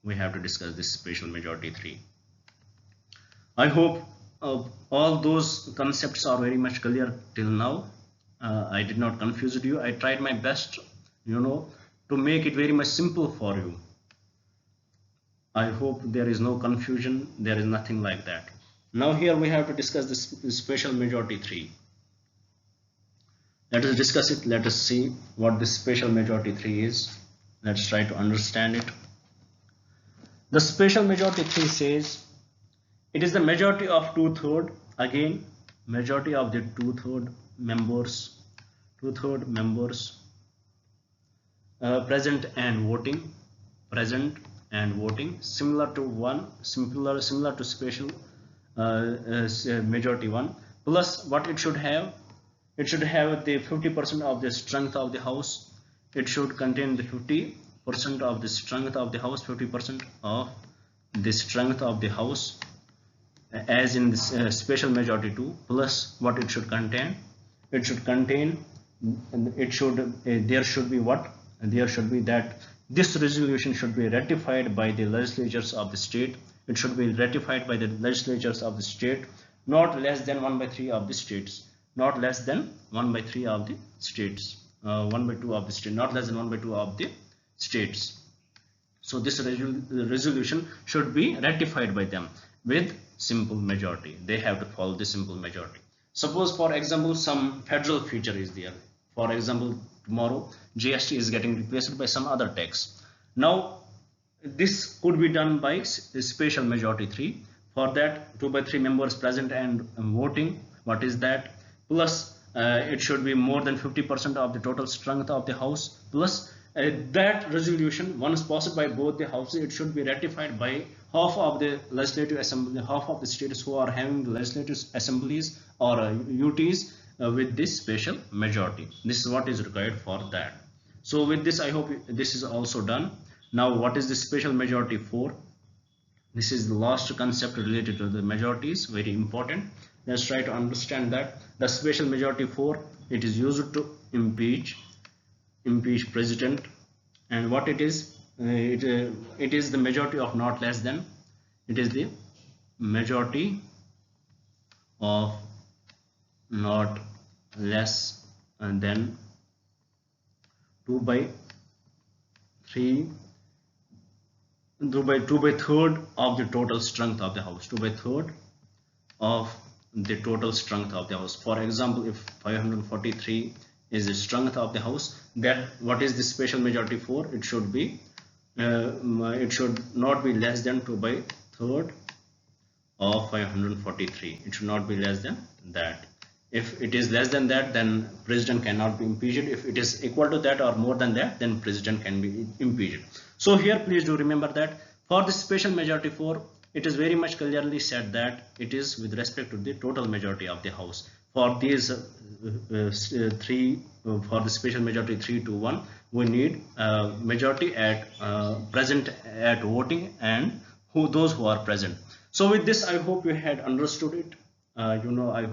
We have to discuss this special majority 3. I hope all those concepts are very much clear till now. I did not confuse you. I tried my best, to make it very much simple for you. I hope there is no confusion, there is nothing like that. Now here we have to discuss this special majority 3. Let us discuss it. Let us see what this special majority 3 is. Let's try to understand it. The special majority 3 says it is the majority of 2/3, again majority of the 2/3 members present and voting, similar to special majority 1, plus what it should have the 50% of the strength of the house. It should contain the 50% of the strength of the house, 50% of the strength of the house, as in this special majority 2, plus what it should contain. There should be that this resolution should be ratified by the legislatures of the state. It should be ratified by the legislatures of the state, not less than 1/3 of the states, not less than 1/3 of the states, 1/2 of the state, not less than 1/2 of the states. So this resolution should be ratified by them with simple majority. They have to follow the simple majority. Suppose, for example, some federal feature is there. For example, tomorrow GST is getting replaced by some other tax. Now this could be done by special majority 3. For that, 2/3 members present and voting. What is that? Plus it should be more than 50% of the total strength of the house, plus that resolution, once passed by both the houses, it should be ratified by half of the legislative assembly, half of the states who are having the legislative assemblies or UTs with this special majority. This is what is required for that. So with this, I hope this is also done. Now what is the special majority 4? This is the last concept related to the majorities, very important. Let's try to understand that. The special majority 4, it is used to impeach president, and what it is, it is the majority of not less than, it is the majority of not less than 2/3 of the total strength of the house, 2/3 of the total strength of the house. For example, if 543 is the strength of the house, then what is the special majority 4? It should be it should not be less than 2/3 of 543. It should not be less than that. If it is less than that, then president cannot be impeached. If it is equal to that or more than that, then president can be impeached. So here please do remember that for the special majority 4, it is very much clearly said that it is with respect to the total majority of the house. For these for the special majority 3 to 1, we need majority at present at voting and those who are present. So with this, I hope you had understood it. I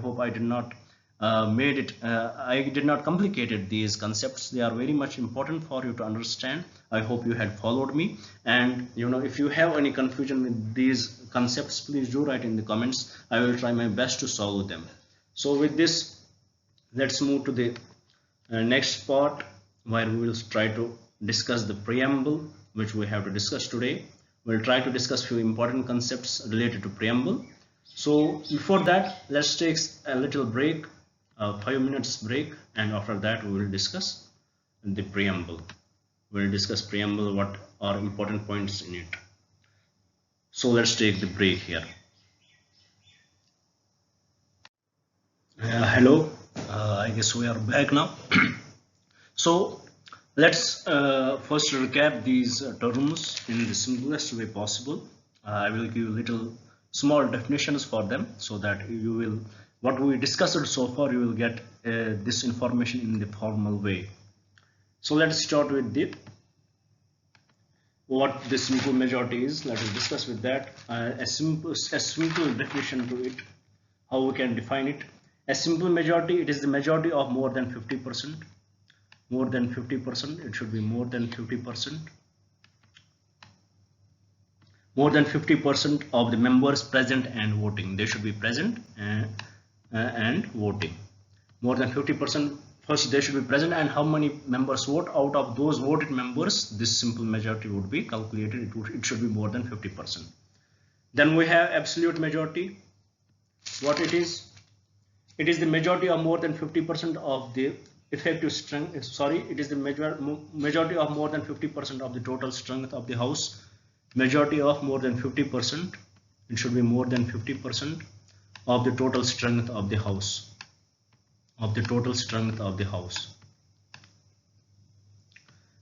hope I did not I did not complicated these concepts. They are very much important for you to understand. I hope you had followed me, and if you have any confusion with these concepts, please do write in the comments. I will try my best to solve them. So with this, let's move to the next part, where we will try to discuss the preamble, which we have to discuss today. We'll try to discuss few important concepts related to preamble. So before that, let's take a little break, 5 minutes break, and after that we will discuss the preamble. We'll discuss preamble, what are important points in it. So let's take the break here. Hello, I guess we are back now. So let's first recap these terms in the simplest way possible. I will give little small definitions for them so that you will, what we discussed so far, you will get this information in the formal way. So let's start with what the simple majority is. Let us discuss with that. A simple definition to it, how we can define it. A simple majority, it is the majority of more than 50%. More than 50%, it should be more than 50%. More than 50% of the members present and voting. They should be present and voting. More than 50%, first they should be present, and how many members vote. Out of those voted members, this simple majority would be calculated. It should be more than 50%. Then we have absolute majority. What it is? It is the majority of more than 50% of the effective strength. Sorry, it is the majority of more than 50% of the total strength of the house. Majority of more than 50%. It should be more than 50% of the total strength of the house. Of the total strength of the house.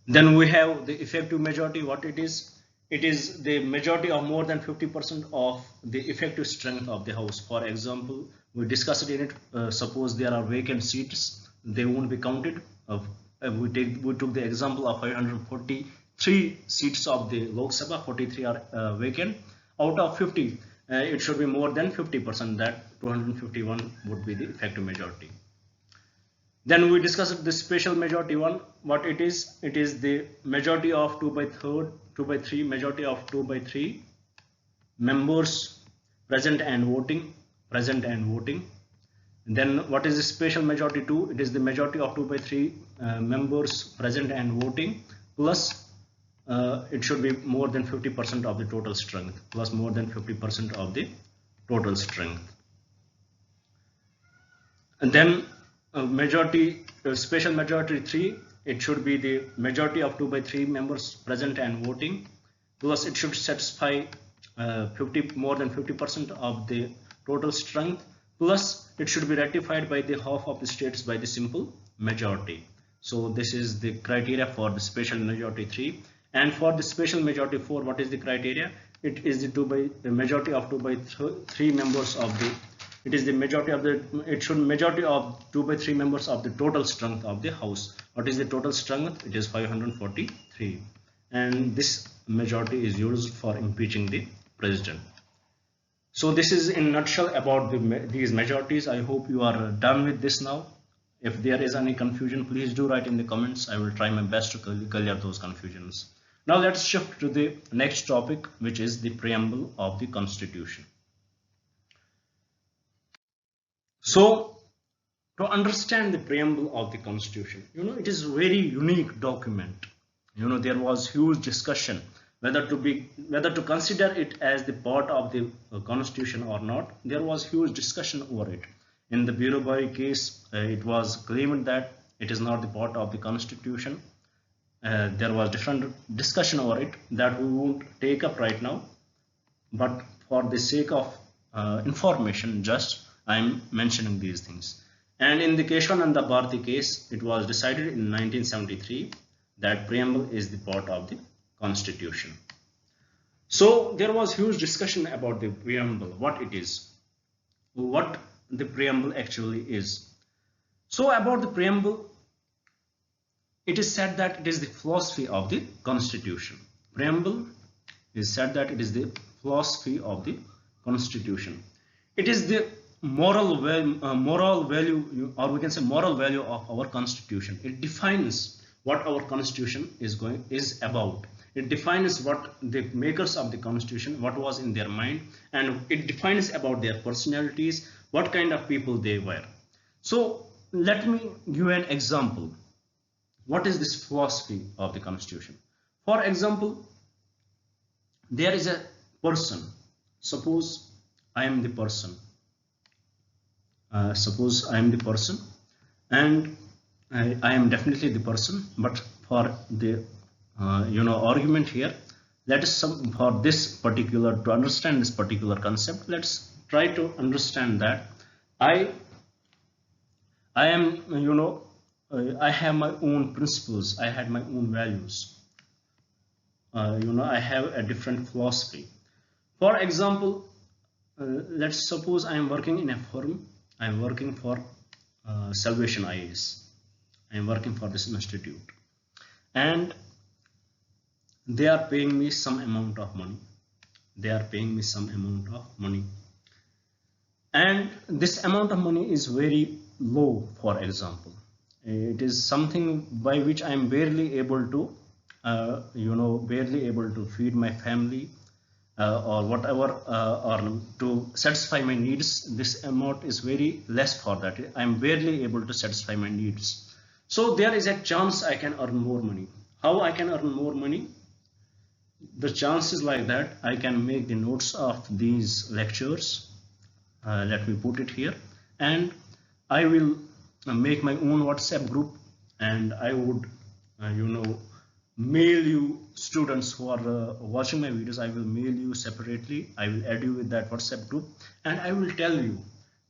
Then we have the effective majority. What it is? It is the majority of more than 50% of the effective strength of the house. For example, we discussed in it. Suppose there are vacant seats, they won't be counted. We took the example of 543 seats of the Lok Sabha. 43 are vacant. Out of 50, it should be more than 50%. That 251 would be the effective majority. Then we discussed the special majority one. What it is? It is the majority of 2 by 3, majority of 2 by 3 members present and voting. Present and voting. Then what is the special majority 2? It is the majority of 2 by 3 members present and voting, plus it should be more than 50% of the total strength, plus more than 50% of the total strength. And then special majority 3, it should be the majority of 2 by 3 members present and voting, plus it should satisfy more than 50% of the total strength, plus it should be ratified by the half of the states by the simple majority. So this is the criteria for the special majority 3. And for the special majority 4, what is the criteria? It is the majority of 2 by 3 members of the, it is the majority of the, it should majority of 2 by 3 members of the total strength of the house. What is the total strength? It is 543. And this majority is used for impeaching the president. So this is in a nutshell about these majorities. I hope you are done with this now. If there is any confusion, please do write in the comments. I will try my best to clear those confusions. Now let's shift to the next topic, which is the preamble of the Constitution. So to understand the preamble of the Constitution, it is a very unique document. There was huge discussion whether to consider it as the part of the Constitution or not. There was huge discussion over it. In the Bureau case, it was claimed that it is not the part of the Constitution. There was different discussion over it that we won't take up right now, but for the sake of information, just I am mentioning these things. And in the Keshavananda Bharati case, it was decided in 1973 that preamble is the part of the Constitution. So there was huge discussion about the preamble, what it is, what the preamble actually is. So about the preamble, it is said that it is the philosophy of the Constitution. Preamble is said that it is the philosophy of the Constitution. It is the moral value, or we can say moral value of our Constitution. It defines what our Constitution is about. It defines what the makers of the Constitution, what was in their mind, and it defines about their personalities, what kind of people they were. So let me give an example. What is this philosophy of the Constitution? For example, there is a person. Suppose I am the person. And I am definitely the person, but for the argument here, let us to understand this particular concept, let's try to understand that I I am, I have my own principles, I had my own values. I have a different philosophy. For example, let's suppose I am working in a firm. I am working for Salvation IAS. I am working for this institute, and they are paying me some amount of money. They are paying me some amount of money, and this amount of money is very low. For example, it is something by which I am barely able to barely able to feed my family, or whatever, or to satisfy my needs. This amount is very less. For that I am barely able to satisfy my needs. So there is a chance I can earn more money. How I can earn more money? The chances like that, I can make the notes of these lectures. Let me put it here, and I will make my own WhatsApp group, and I would mail you, students who are watching my videos. I will mail you separately. I will add you with that WhatsApp group, and I will tell you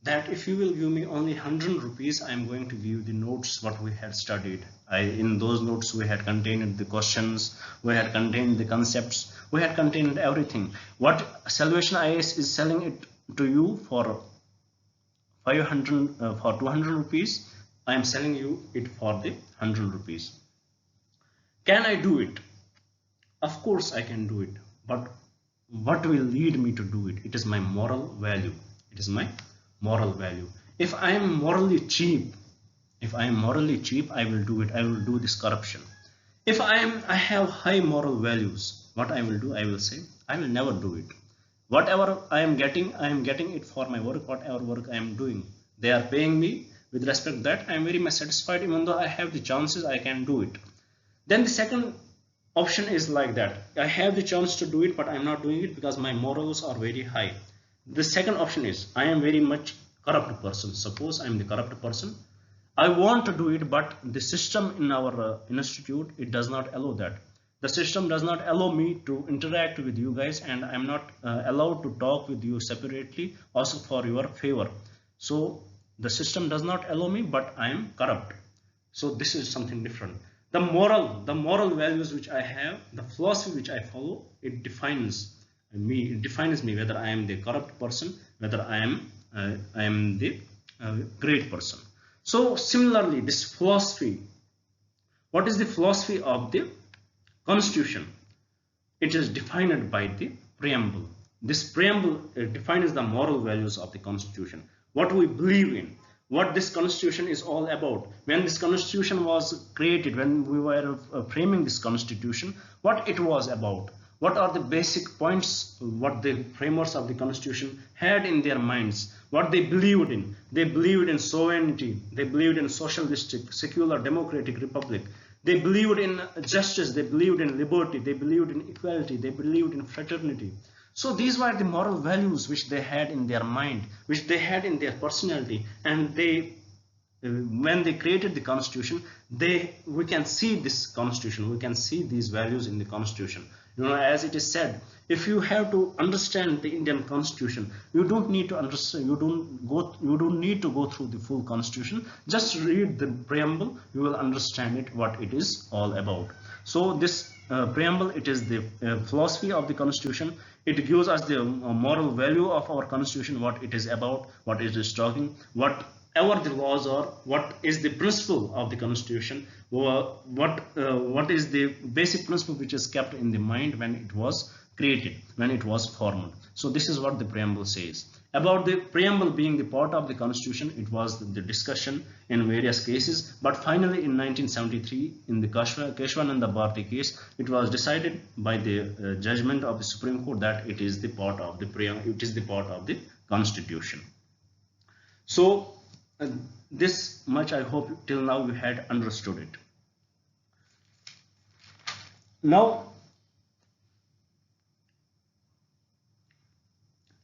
that if you will give me only 100 rupees, I am going to give the notes what we had studied. In those notes we had contained the questions, we had contained the concepts, we had contained everything. What Salvation IAS is selling it to you for 500, for 200 rupees, I am selling you it for the 100 rupees. Can I do it? Of course I can do it, but what will lead me to do it? It is my moral value. It is my moral value. If I am morally cheap, I will do it. I will do this corruption. If I have high moral values, what I will do? I will say I will never do it. Whatever I am getting it for my work. Whatever work I am doing, they are paying me. With respect to that, I am very much satisfied. Even though I have the chances, I can do it. Then the second option is like that. I have the chance to do it, but I am not doing it because my morals are very high. The second option is I am very much corrupt person. Suppose I am the corrupt person. I want to do it, but the system in our institute, it does not allow that. The system does not allow me to interact with you guys, and I am not allowed to talk with you separately also for your favor. So the system does not allow me, but I am corrupt. So this is something different. The moral values which I have, the philosophy which I follow, it defines me whether I am the corrupt person, whether I am the great person. So similarly, this philosophy, what is the philosophy of the Constitution? It is defined by the preamble. This preamble defines the moral values of the Constitution, what we believe in, what this Constitution is all about. When this Constitution was created, when we were framing this Constitution, what it was about, what are the basic points, what the framers of the Constitution had in their minds, what they believed in. They believed in sovereignty, they believed in socialistic, secular, democratic republic. They believed in justice, they believed in liberty, they believed in equality, they believed in fraternity. So these were the moral values which they had in their mind, which they had in their personality, and when they created the Constitution, we can see this Constitution, we can see these values in the Constitution. As it is said, if you have to understand the Indian Constitution, you don't need to understand, you don't need to go through the full Constitution. Just read the preamble, you will understand it, what it is all about. So this preamble, it is the philosophy of the Constitution. It gives us the moral value of our Constitution, what it is about, what it is talking, whatever the laws are, what is the principle of the Constitution, what is the basic principle which is kept in the mind when it was created, when it was formed. So this is what the preamble says. About the preamble being the part of the Constitution, it was the discussion in various cases, but finally in 1973 in the Keshwananda Bharti case, it was decided by the judgment of the Supreme Court that it is the part of the preamble, it is the part of the Constitution. So this much I hope till now you had understood it. Now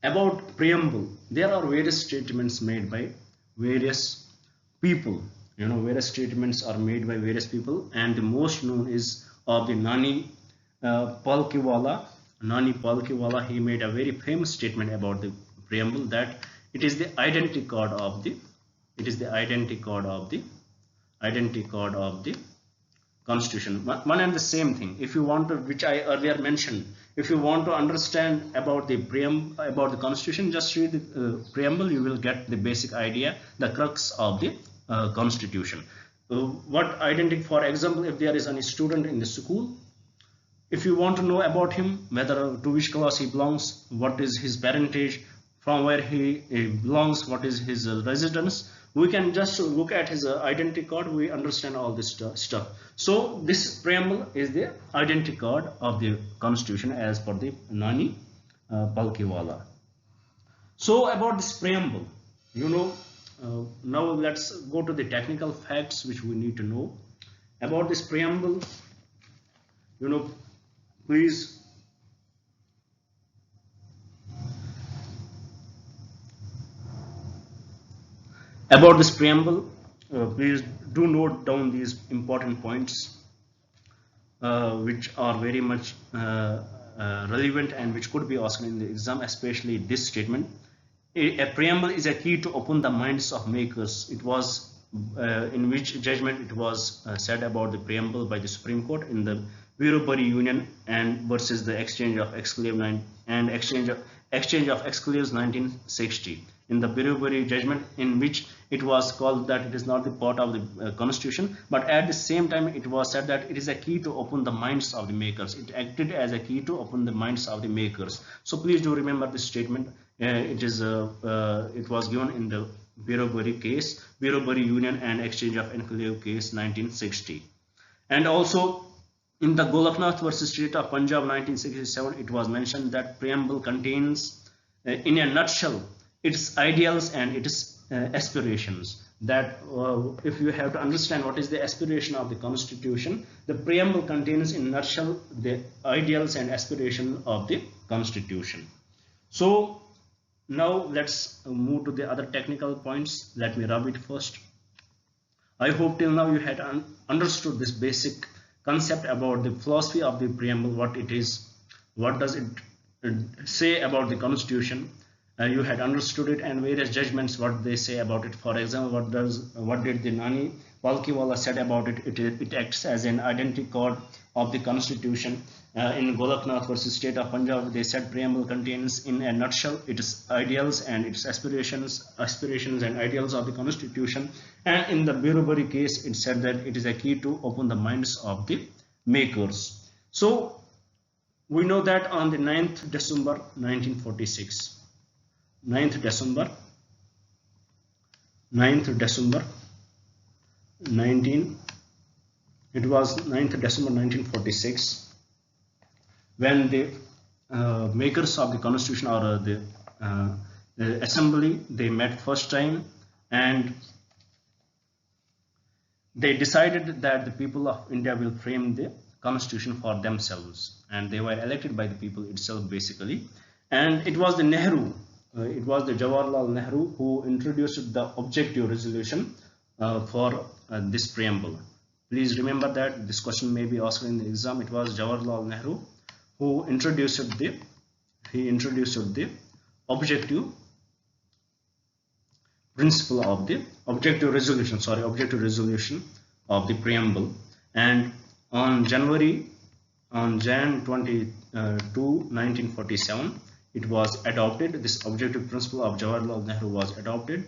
about preamble, there are various statements made by various people. Various statements are made by various people, and the most known is of the Nani Palkhiwala. Nani Palkhiwala, he made a very famous statement about the preamble, that it is the identity card of the It is the identity code of the Constitution. One and the same thing. If you want to, which I earlier mentioned, if you want to understand about the preamble, about the Constitution, just read the preamble. You will get the basic idea, the crux of the Constitution. What identity? For example, if there is any student in the school, if you want to know about him, whether to which class he belongs, what is his parentage, from where he belongs, what is his residence, we can just look at his identity card. We understand all this stuff. So this preamble is the identity card of the Constitution as per the Nani Palkiwala. So about this preamble, you know, now let's go to the technical facts which we need to know about this preamble. You know, please about this preamble, please do note down these important points which are very much relevant and which could be asked in the exam, especially this statement. A preamble is a key to open the minds of makers. It was in which judgment it was said about the preamble by the Supreme Court in the Birubari Union and versus the exchange of exclave exchange of exclaves 1960. In the Birubari judgment, in which it was called that it is not the part of the Constitution, but at the same time it was said that it is a key to open the minds of the makers. It acted as a key to open the minds of the makers. So please do remember this statement. It was given in the Birubari case, Birubari Union and Exchange of Enclave case 1960, and also in the Golaknath versus State of Punjab 1967, it was mentioned that preamble contains, in a nutshell, its ideals and its aspirations. That if you have to understand what is the aspiration of the Constitution, the preamble contains in a nutshell the ideals and aspiration of the Constitution. So now let's move to the other technical points. Let me rub it first. I hope till now you had understood this basic concept about the philosophy of the preamble, what it is, what does it say about the Constitution. You had understood it, and various judgments what they say about it. For example, what did the Nani Palkiwala said about it? It acts as an identity code of the Constitution. In Golaknath versus State of Punjab, they said preamble contains in a nutshell its ideals and its aspirations and ideals of the Constitution. And in the Birubari case, it said that it is a key to open the minds of the makers. So we know that on the 9th December 1946, 9th December 1946, when the makers of the Constitution, or the assembly, they met first time, and they decided that the people of India will frame the Constitution for themselves, and they were elected by the people itself basically. And it was the Nehru, it was the Jawaharlal Nehru who introduced the objective resolution for this preamble. Please remember that this question may be asked in the exam. It was Jawaharlal Nehru who introduced the objective principle of the objective resolution of the preamble. And on Jan 22, 1947, it was adopted. This objective principle of Jawaharlal Nehru was adopted,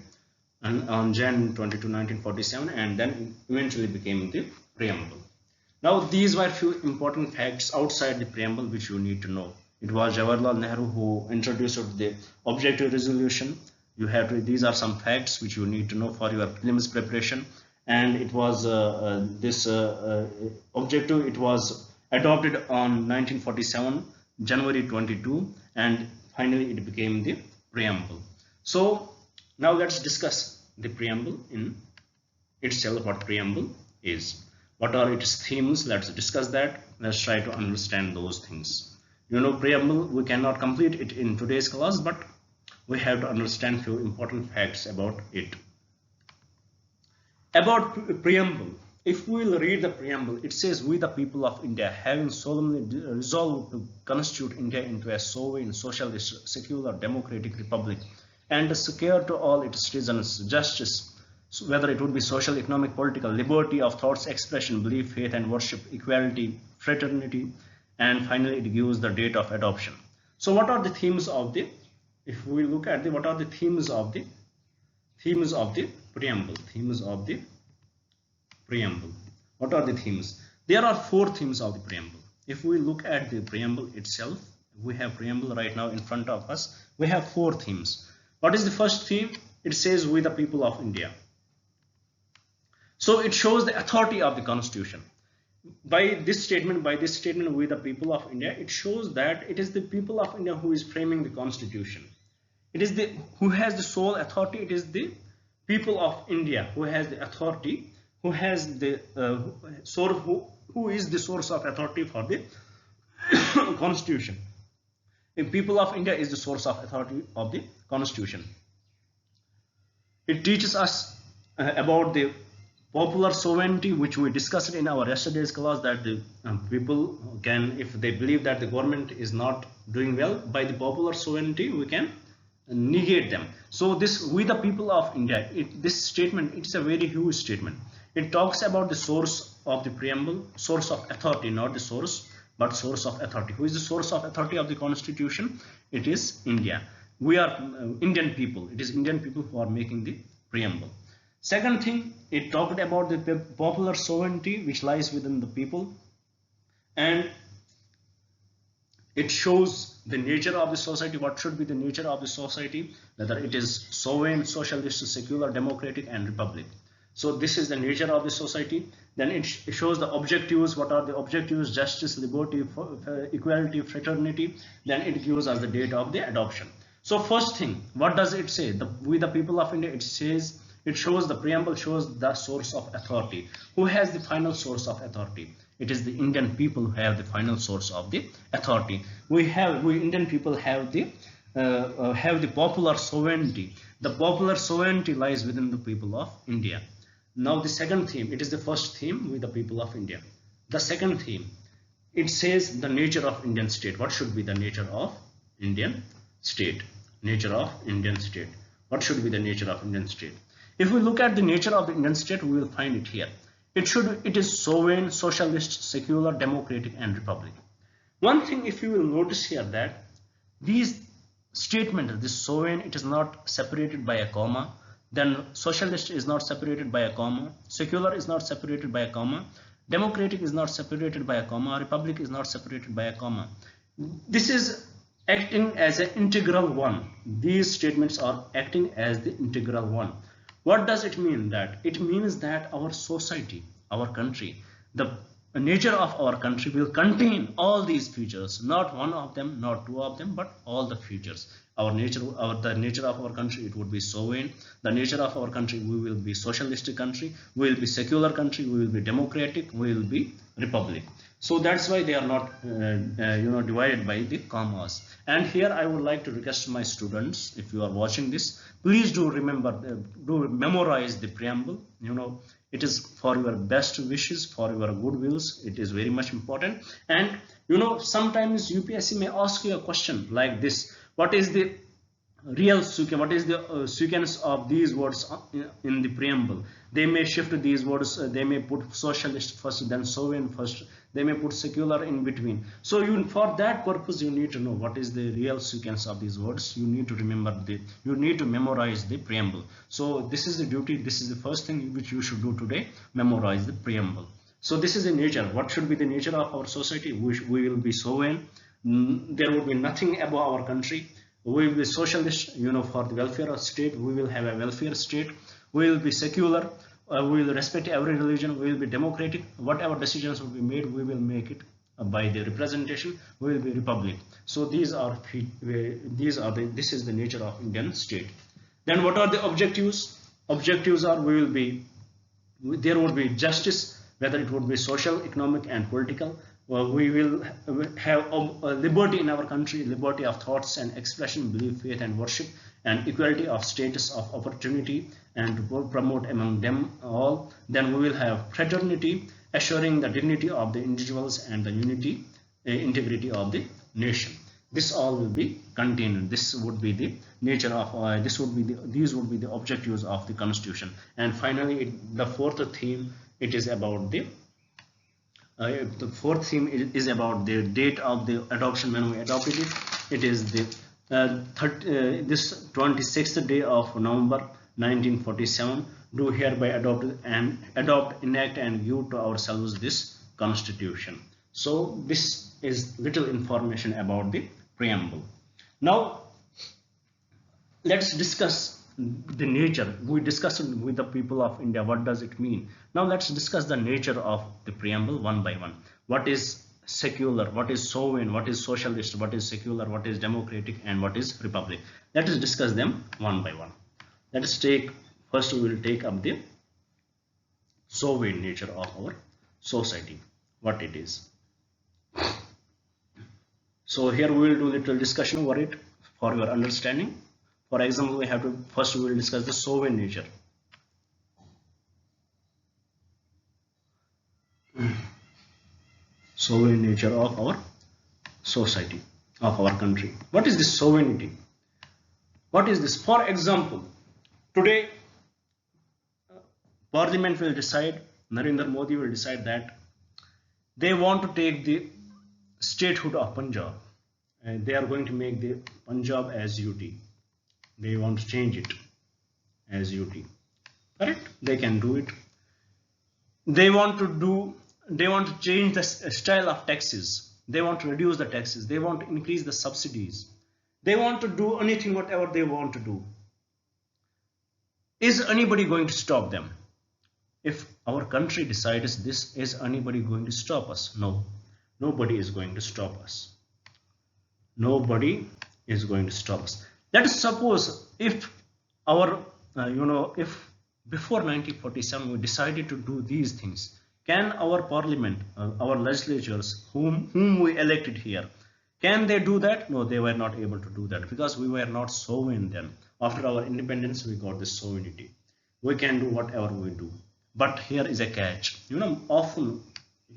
and on Jan 22, 1947, and then eventually became the preamble. Now these were few important facts outside the preamble which you need to know. It was Jawaharlal Nehru who introduced the objective resolution. You have to, these are some facts which you need to know for your prelims preparation. And it was this objective, it was adopted on 1947 January 22, and finally it became the preamble. So now let's discuss the preamble in itself, what preamble is, what are its themes. Let's discuss that. Let's try to understand those things. You know, preamble, we cannot complete it in today's class, but we have to understand few important facts about it. About preamble, if we will read the preamble, it says, "We the people of India, having solemnly resolved to constitute India into a sovereign, socialist, secular, democratic republic, and to secure to all its citizens justice, So whether it would be social, economic, political, liberty of thoughts, expression, belief, faith and worship, equality, fraternity, and finally it gives the date of adoption. So what are the themes of the, if we look at the, what are the themes of the preamble? Themes of the preamble. What are the themes? There are 4 themes of the preamble. If we look at the preamble itself, we have preamble right now in front of us. We have 4 themes. What is the first theme? It says, "We the people of India." So it shows the authority of the Constitution. By this statement, "We the people of India," it shows that it is the people of India who is framing the Constitution. It is the who has the sole authority. It is the people of India who has the authority, who has the who is the source of authority for the Constitution. The people of India is the source of authority of the Constitution. It teaches us about the popular sovereignty, which we discussed in our yesterday's class, that the people can, if they believe that the government is not doing well, by the popular sovereignty we can negate them. So this, "We the people of India," this statement, it's a very huge statement. It talks about the source of the preamble, source of authority, not the source, but source of authority. Who is the source of authority of the Constitution? It is India. We are Indian people. It is Indian people who are making the preamble. Second thing, it talked about the popular sovereignty which lies within the people, and it shows the nature of the society. What should be the nature of the society? Whether it is sovereign, socialist, secular, democratic, and republic. So this is the nature of the society. Then it shows the objectives. What are the objectives? Justice, liberty, equality, fraternity. Then it gives us the date of the adoption. So first thing, what does it say? "We the people of India," it says, it shows, the preamble shows the source of authority. Who has the final source of authority? It is the Indian people who have the final source of the authority. We Indian people have the popular sovereignty. The popular sovereignty lies within the people of India. Now the second theme, it is the first theme, "We the people of India." The second theme, it says the nature of Indian state. What should be the nature of Indian state? Nature of Indian state. What should be the nature of Indian state? If we look at the nature of the Indian state, we will find it here. It is sovereign, socialist, secular, democratic, and republic. One thing, if you will notice here, that these statements, this sovereign, it is not separated by a comma. Then socialist is not separated by a comma. Secular is not separated by a comma. Democratic is not separated by a comma. Republic is not separated by a comma. This is acting as an integral one. These statements are acting as the integral one. What does it mean? That it means that our society, our country, the nature of our country will contain all these features, not one of them, not two of them, but all the features. The nature of our country, it would be sovereign. The nature of our country, we will be socialistic country, we will be secular country, we will be democratic, we will be republic. So that's why they are not divided by the commas. And here I would like to request my students, if you are watching this, please do remember, do memorize the preamble. It is for your best wishes, for your good wills. It is very much important. And sometimes UPSC may ask you a question like this: what is the real sequence? What is the sequence of these words in the preamble? They may shift these words. They may put socialist first, then sovereign first. They may put secular in between. So for that purpose, you need to know what is the real sequence of these words. You need to remember you need to memorize the preamble. So this is the duty. This is the first thing which you should do today. Memorize the preamble. So this is the nature. What should be the nature of our society? We will be sovereign. There will be nothing above our country. We will be socialist, for the welfare of state. We will have a welfare state. We will be secular. We will respect every religion. We will be democratic. Whatever decisions will be made, we will make it by the representation. We will be republic. So this is the nature of Indian state. Then what are the objectives? Objectives are, there would be justice, whether it would be social, economic, and political. We will have liberty in our country, liberty of thoughts and expression, belief, faith, and worship, and equality of status, of opportunity, and to promote among them all. Then we will have fraternity, assuring the dignity of the individuals and the integrity of the nation. This all will be contained. This would be the nature of these would be the objectives of the constitution. And finally, the fourth theme, it is about the fourth theme is about the date of the adoption. When we adopted it, it is the this 26th day of November 1947. Do hereby adopt, enact and give to ourselves this constitution. So this is little information about the preamble. Now let's discuss the nature. We discussed with the people of India what does it mean. Now let's discuss the nature of the preamble one by one. What is secular, what is sovereign, what is socialist, what is secular, what is democratic, and what is republic. Let us discuss them one by one. Let us take, first we will take up the sovereign nature of our society, what it is. So here we will do little discussion over it for your understanding. For example, we have to first we will discuss the sovereign nature. Sovereign nature of our society, of our country. What is this sovereignty? What is this? For example, today Parliament will decide, Narendra Modi will decide that they want to take the statehood of Punjab, and they are going to make the Punjab as UT. They want to change it as UT. Correct? They can do it. They want to change the style of taxes. They want to reduce the taxes. They want to increase the subsidies. They want to do anything, whatever they want to do. Is anybody going to stop them? If our country decides this, is anybody going to stop us? No. Nobody is going to stop us. Nobody is going to stop us. Let us suppose if our, if before 1947 we decided to do these things, can our parliament, our legislatures, whom we elected here, can they do that? No, they were not able to do that because we were not sovereign then. After our independence, we got this sovereignty. We can do whatever we do. But here is a catch. Often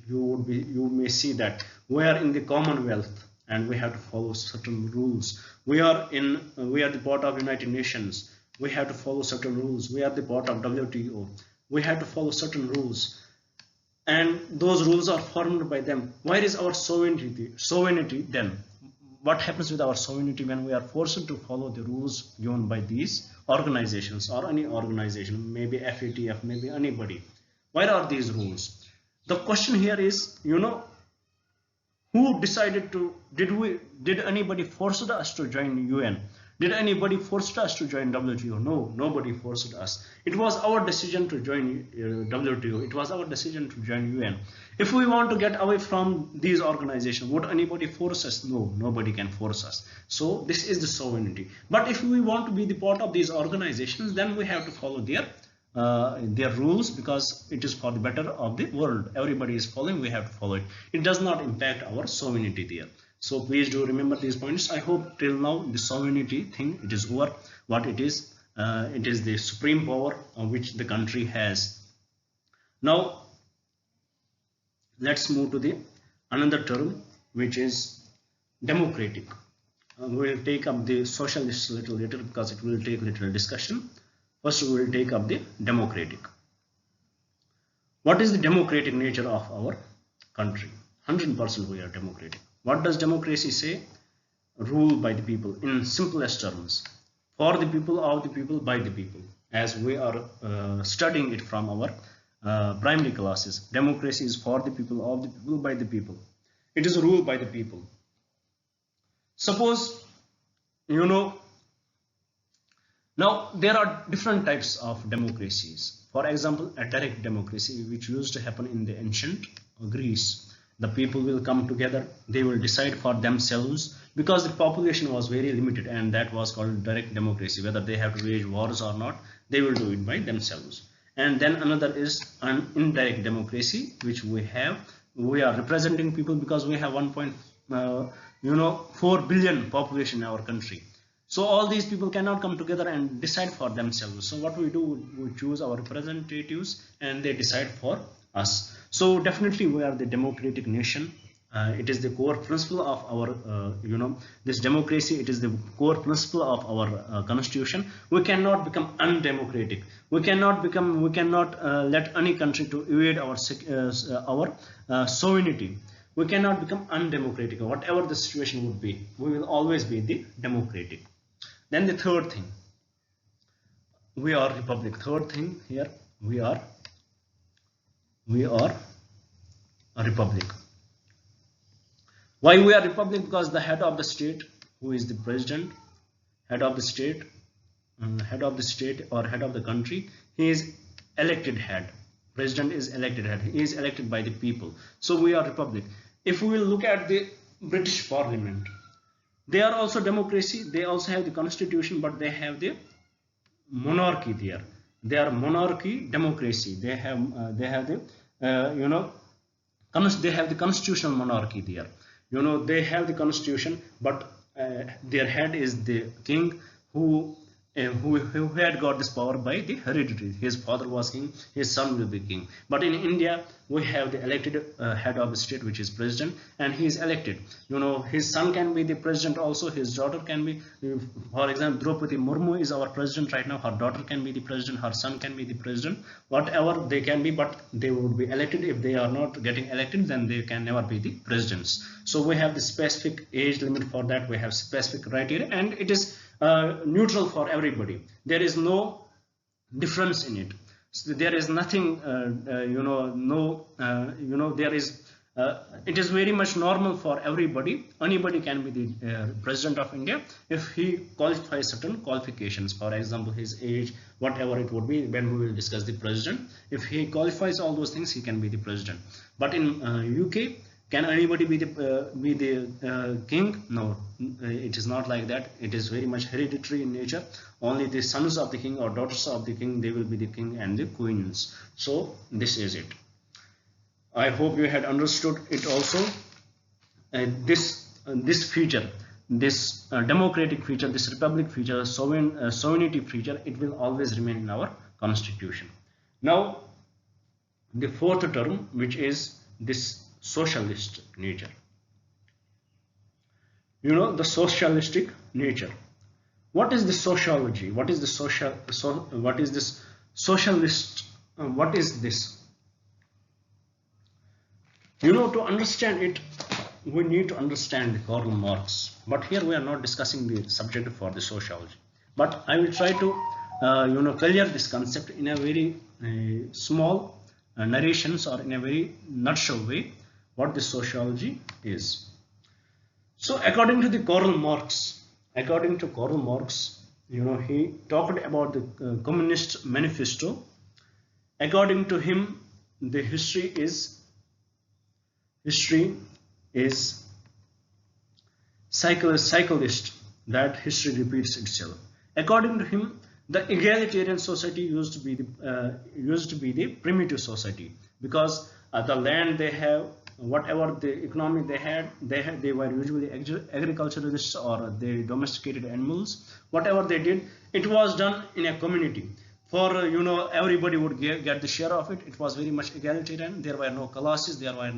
you may see that we are in the Commonwealth and we have to follow certain rules. We are the part of United Nations. We have to follow certain rules. We are the part of WTO. We have to follow certain rules, and those rules are formed by them. Where is our sovereignty then? What happens with our sovereignty when we are forced to follow the rules given by these organizations or any organization, maybe FATF, maybe anybody? Where are these rules? The question here is, who decided to, did anybody force us to join UN? Did anybody force us to join WTO? No, nobody forced us. It was our decision to join WTO. It was our decision to join UN. If we want to get away from these organizations, would anybody force us? No, nobody can force us. So this is the sovereignty. But if we want to be the part of these organizations, then we have to follow their rules, because it is for the better of the world. Everybody is following, we have to follow it. It does not impact our sovereignty there. So please do remember these points. I hope till now the sovereignty thing, it is over. What it is the supreme power which the country has. Now let's move to the another term, which is democratic. We will take up the socialist a little later because it will take little discussion. First we will take up the democratic. What is the democratic nature of our country? 100% we are democratic. What does democracy say? Rule by the people, in simplest terms. For the people, of the people, by the people. As we are studying it from our primary classes. Democracy is for the people, of the people, by the people. It is ruled by the people. Suppose, now there are different types of democracies. For example, a direct democracy, which used to happen in the ancient Greece. The people will come together, they will decide for themselves, because the population was very limited, and that was called direct democracy. Whether they have to wage wars or not, they will do it by themselves. And then another is an indirect democracy, which we are representing people, because we have 1.4 billion population in our country. So all these people cannot come together and decide for themselves. So what we do, we choose our representatives and they decide for us. So definitely we are the democratic nation. it is the core principle of our this democracy. It is the core principle of our constitution. We cannot become undemocratic. We cannot let any country to evade our sovereignty. We cannot become undemocratic. Whatever the situation would be, we will always be the democratic. Then the third thing, we are republic. Third thing here, we are a republic. Why we are republic? Because the head of the state, who is the president, head of the state or head of the country, he is elected head. President is elected head. He is elected by the people. So we are republic. If we will look at the British Parliament, they are also democracy. They also have the constitution, but they have the monarchy there. They are monarchy democracy. They have they have the constitutional monarchy there. They have the constitution, but their head is the king who had got this power by the heredity. His father was king, his son will be king. But in India, we have the elected head of the state, which is president, and he is elected. His son can be the president also, his daughter can be. For example, Draupadi Murmu is our president right now. Her daughter can be the president, her son can be the president, whatever they can be, but they would be elected. If they are not getting elected, then they can never be the presidents. So we have the specific age limit for that. We have specific criteria, and it is neutral for everybody. There is no difference in it. So there is nothing, there is. It is very much normal for everybody. Anybody can be the president of India if he qualifies certain qualifications. For example, his age, whatever it would be, when we will discuss the president. If he qualifies all those things, he can be the president. But in UK, can anybody be the king? No, it is not like that. It is very much hereditary in nature. Only the sons of the king or daughters of the king, they will be the king and the queens. So this is it. I hope you had understood it also. This feature, this democratic feature, this republic feature, sovereignty feature, it will always remain in our constitution. Now, the fourth term, which is this socialist nature. The socialistic nature. What is the sociology? What is the social? What is this socialist? What is this? To understand it, we need to understand the Karl Marx. But here we are not discussing the subject for the sociology. But I will try to, clear this concept in a very small narrations or in a very nutshell way. What the sociology is. So according to the Karl Marx, he talked about the Communist Manifesto. According to him, the history is cyclist, that history repeats itself. According to him, the egalitarian society used to be the primitive society, because the land they have, whatever the economy they were usually agriculturalists, or they domesticated animals. Whatever they did, it was done in a community. For everybody would get the share of it. It was very much egalitarian. There were no classes, there were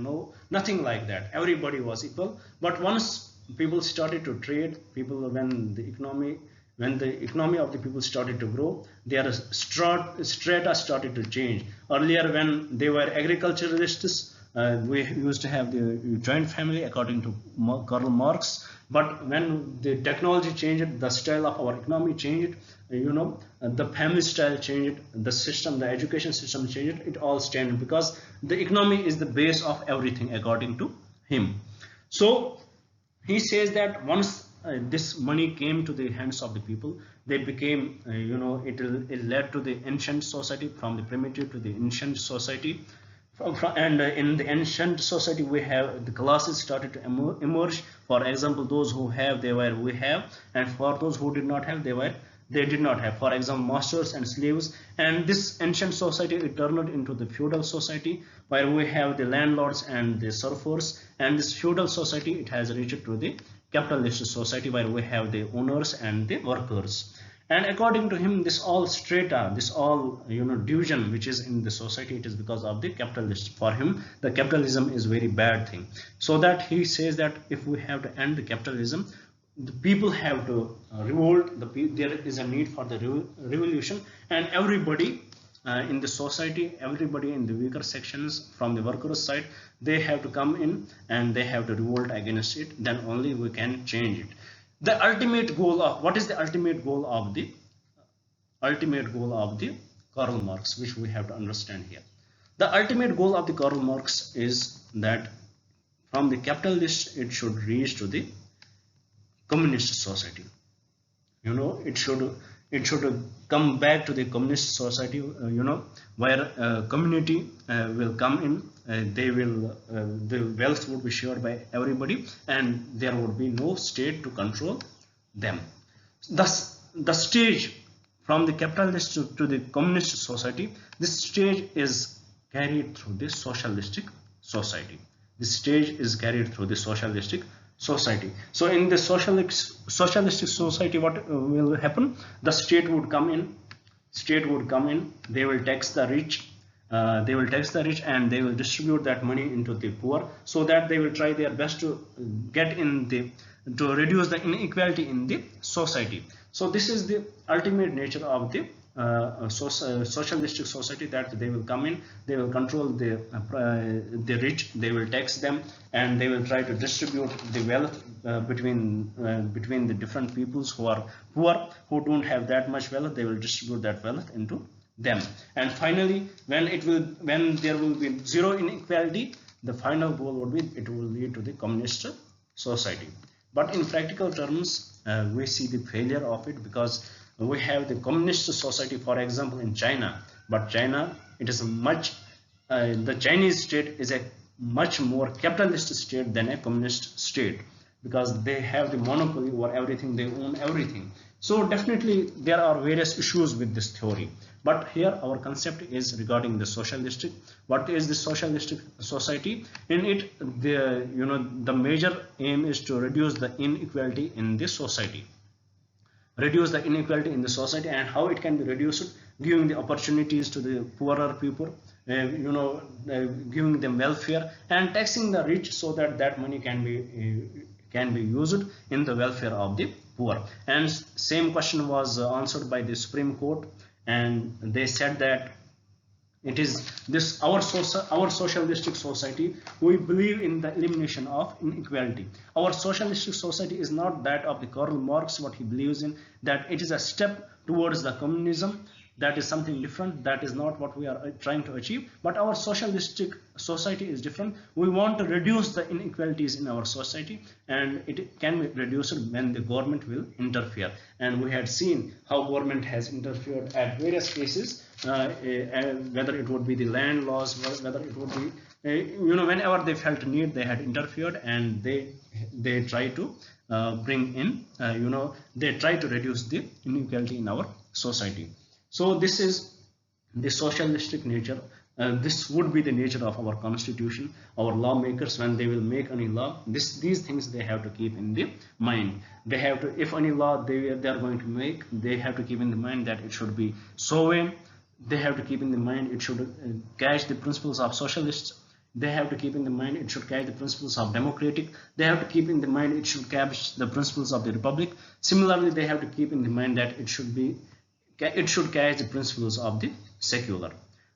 nothing like that. Everybody was equal. But once people started to trade, when the economy of the people started to grow, their strata started to change. Earlier, when they were agriculturalists, we used to have the joint family according to Karl Marx. But when the technology changed, the style of our economy changed, the family style changed, the education system changed, it all changed, because the economy is the base of everything according to him. So he says that once this money came to the hands of the people, they became, it led to the ancient society, from the primitive to the ancient society. And in the ancient society, we have the classes started to emerge. For example, those who have, we have, and for those who did not have, they did not have. For example, masters and slaves. And this ancient society, it turned into the feudal society, where we have the landlords and the serfs. And this feudal society, it has reached to the capitalist society, where we have the owners and the workers. And according to him, this all strata, this all division which is in the society, it is because of the capitalist. For him, the capitalism is very bad thing. So that he says that if we have to end the capitalism, the people have to revolt. There is a need for the revolution, and everybody in the society, everybody in the weaker sections from the workers side, they have to come in and they have to revolt against it. Then only we can change it. The ultimate goal of, what is the ultimate goal of the Karl Marx, which we have to understand here. The ultimate goal of the Karl Marx is that from the capitalist it should reach to the communist society. It should come back to the communist society, where community will come in, the wealth would be shared by everybody, and there would be no state to control them. Thus, the stage from the capitalist to the communist society, this stage is carried through the socialistic society. This stage is carried through the socialistic society. So in the socialistic society, what will happen? The state would come in, they will tax the rich, and they will distribute that money into the poor, so that they will try their best to reduce the inequality in the society. So this is the ultimate nature of the socialistic society, that they will come in, they will control the rich, they will tax them, and they will try to distribute the wealth between the different peoples who are poor, who don't have that much wealth. They will distribute that wealth into them, and finally, when there will be zero inequality, the final goal would be, it will lead to the communist society. But in practical terms, we see the failure of it, because we have the communist society, for example, in China. But China, it is the Chinese state is a much more capitalist state than a communist state, because they have the monopoly over everything, they own everything. So definitely there are various issues with this theory, but here our concept is regarding the socialistic. What is the socialistic society? In it, the major aim is to reduce the inequality in the society. And how it can be reduced? Giving the opportunities to the poorer people, giving them welfare, and taxing the rich, so that money can be used in the welfare of the poor. And same question was answered by the Supreme Court, and they said that it is our socialistic society, we believe in the elimination of inequality. Our socialistic society is not that of the Karl Marx, what he believes in, that it is a step towards the communism. That is something different. That is not what we are trying to achieve. But our socialistic society is different. We want to reduce the inequalities in our society, and it can be reduced when the government will interfere. And we had seen how government has interfered at various cases, whether it would be the land laws, whether it would be, whenever they felt need, they had interfered, and they try to bring in, they try to reduce the inequality in our society. So this is the socialistic nature. This would be the nature of our constitution. Our lawmakers, when they will make any law, these things they have to keep in the mind. They have to, if any law they are going to make, they have to keep in the mind that it should be sovereign. They have to keep in the mind it should catch the principles of socialists. They have to keep in the mind it should catch the principles of democratic. They have to keep in the mind it should catch the principles of the republic. Similarly, they have to keep in the mind that it should catch the principles of the secular.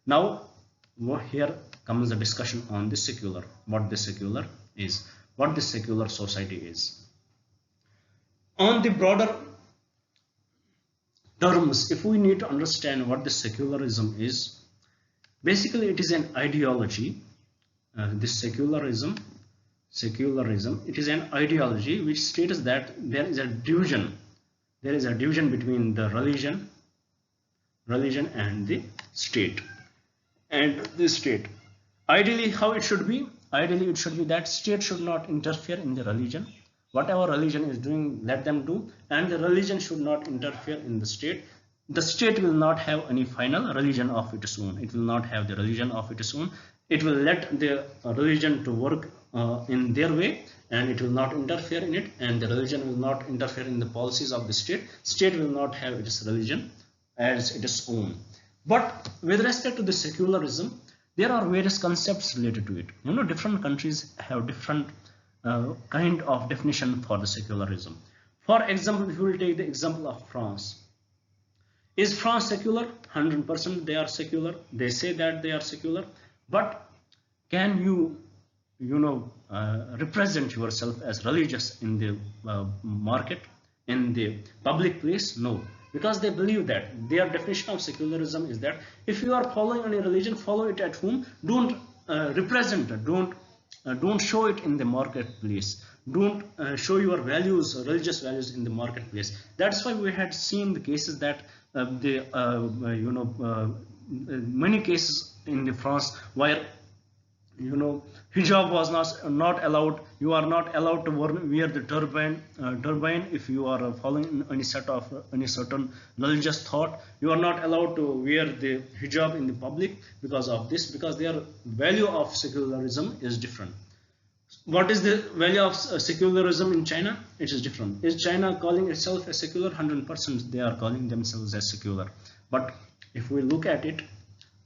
Now, here comes the discussion on the secular. What the secular is, what the secular society is. On the broader terms, if we need to understand what the secularism is, basically it is an ideology. This secularism, it is an ideology which states that there is a division between the religion and the state. And the state, ideally, how it should be? Ideally, it should be that state should not interfere in the religion. Whatever religion is doing, let them do, and the religion should not interfere in the state. The state will not have any final religion of its own. It will not have the religion of its own. It will let the religion to work in their way, and it will not interfere in it, and the religion will not interfere in the policies of the state. State will not have its religion as its own. But with respect to the secularism, there are various concepts related to it. You know, different countries have different kind of definition for the secularism. For example, if you will take the example of France. Is France secular? 100% they are secular. They say that they are secular. But can you represent yourself as religious in the market, in the public place? No, because they believe that their definition of secularism is that if you are following any religion, follow it at home. Don't represent it. Don't show it in the marketplace. Don't show your values, religious values, in the marketplace. That's why we had seen the cases that many cases in the France where hijab was not allowed. You are not allowed to wear the turban if you are following any certain religious thought. You are not allowed to wear the hijab in the public because of this, because their value of secularism is different. What is the value of secularism in China? It is different. Is China calling itself as secular? 100% they are calling themselves as secular. But if we look at it,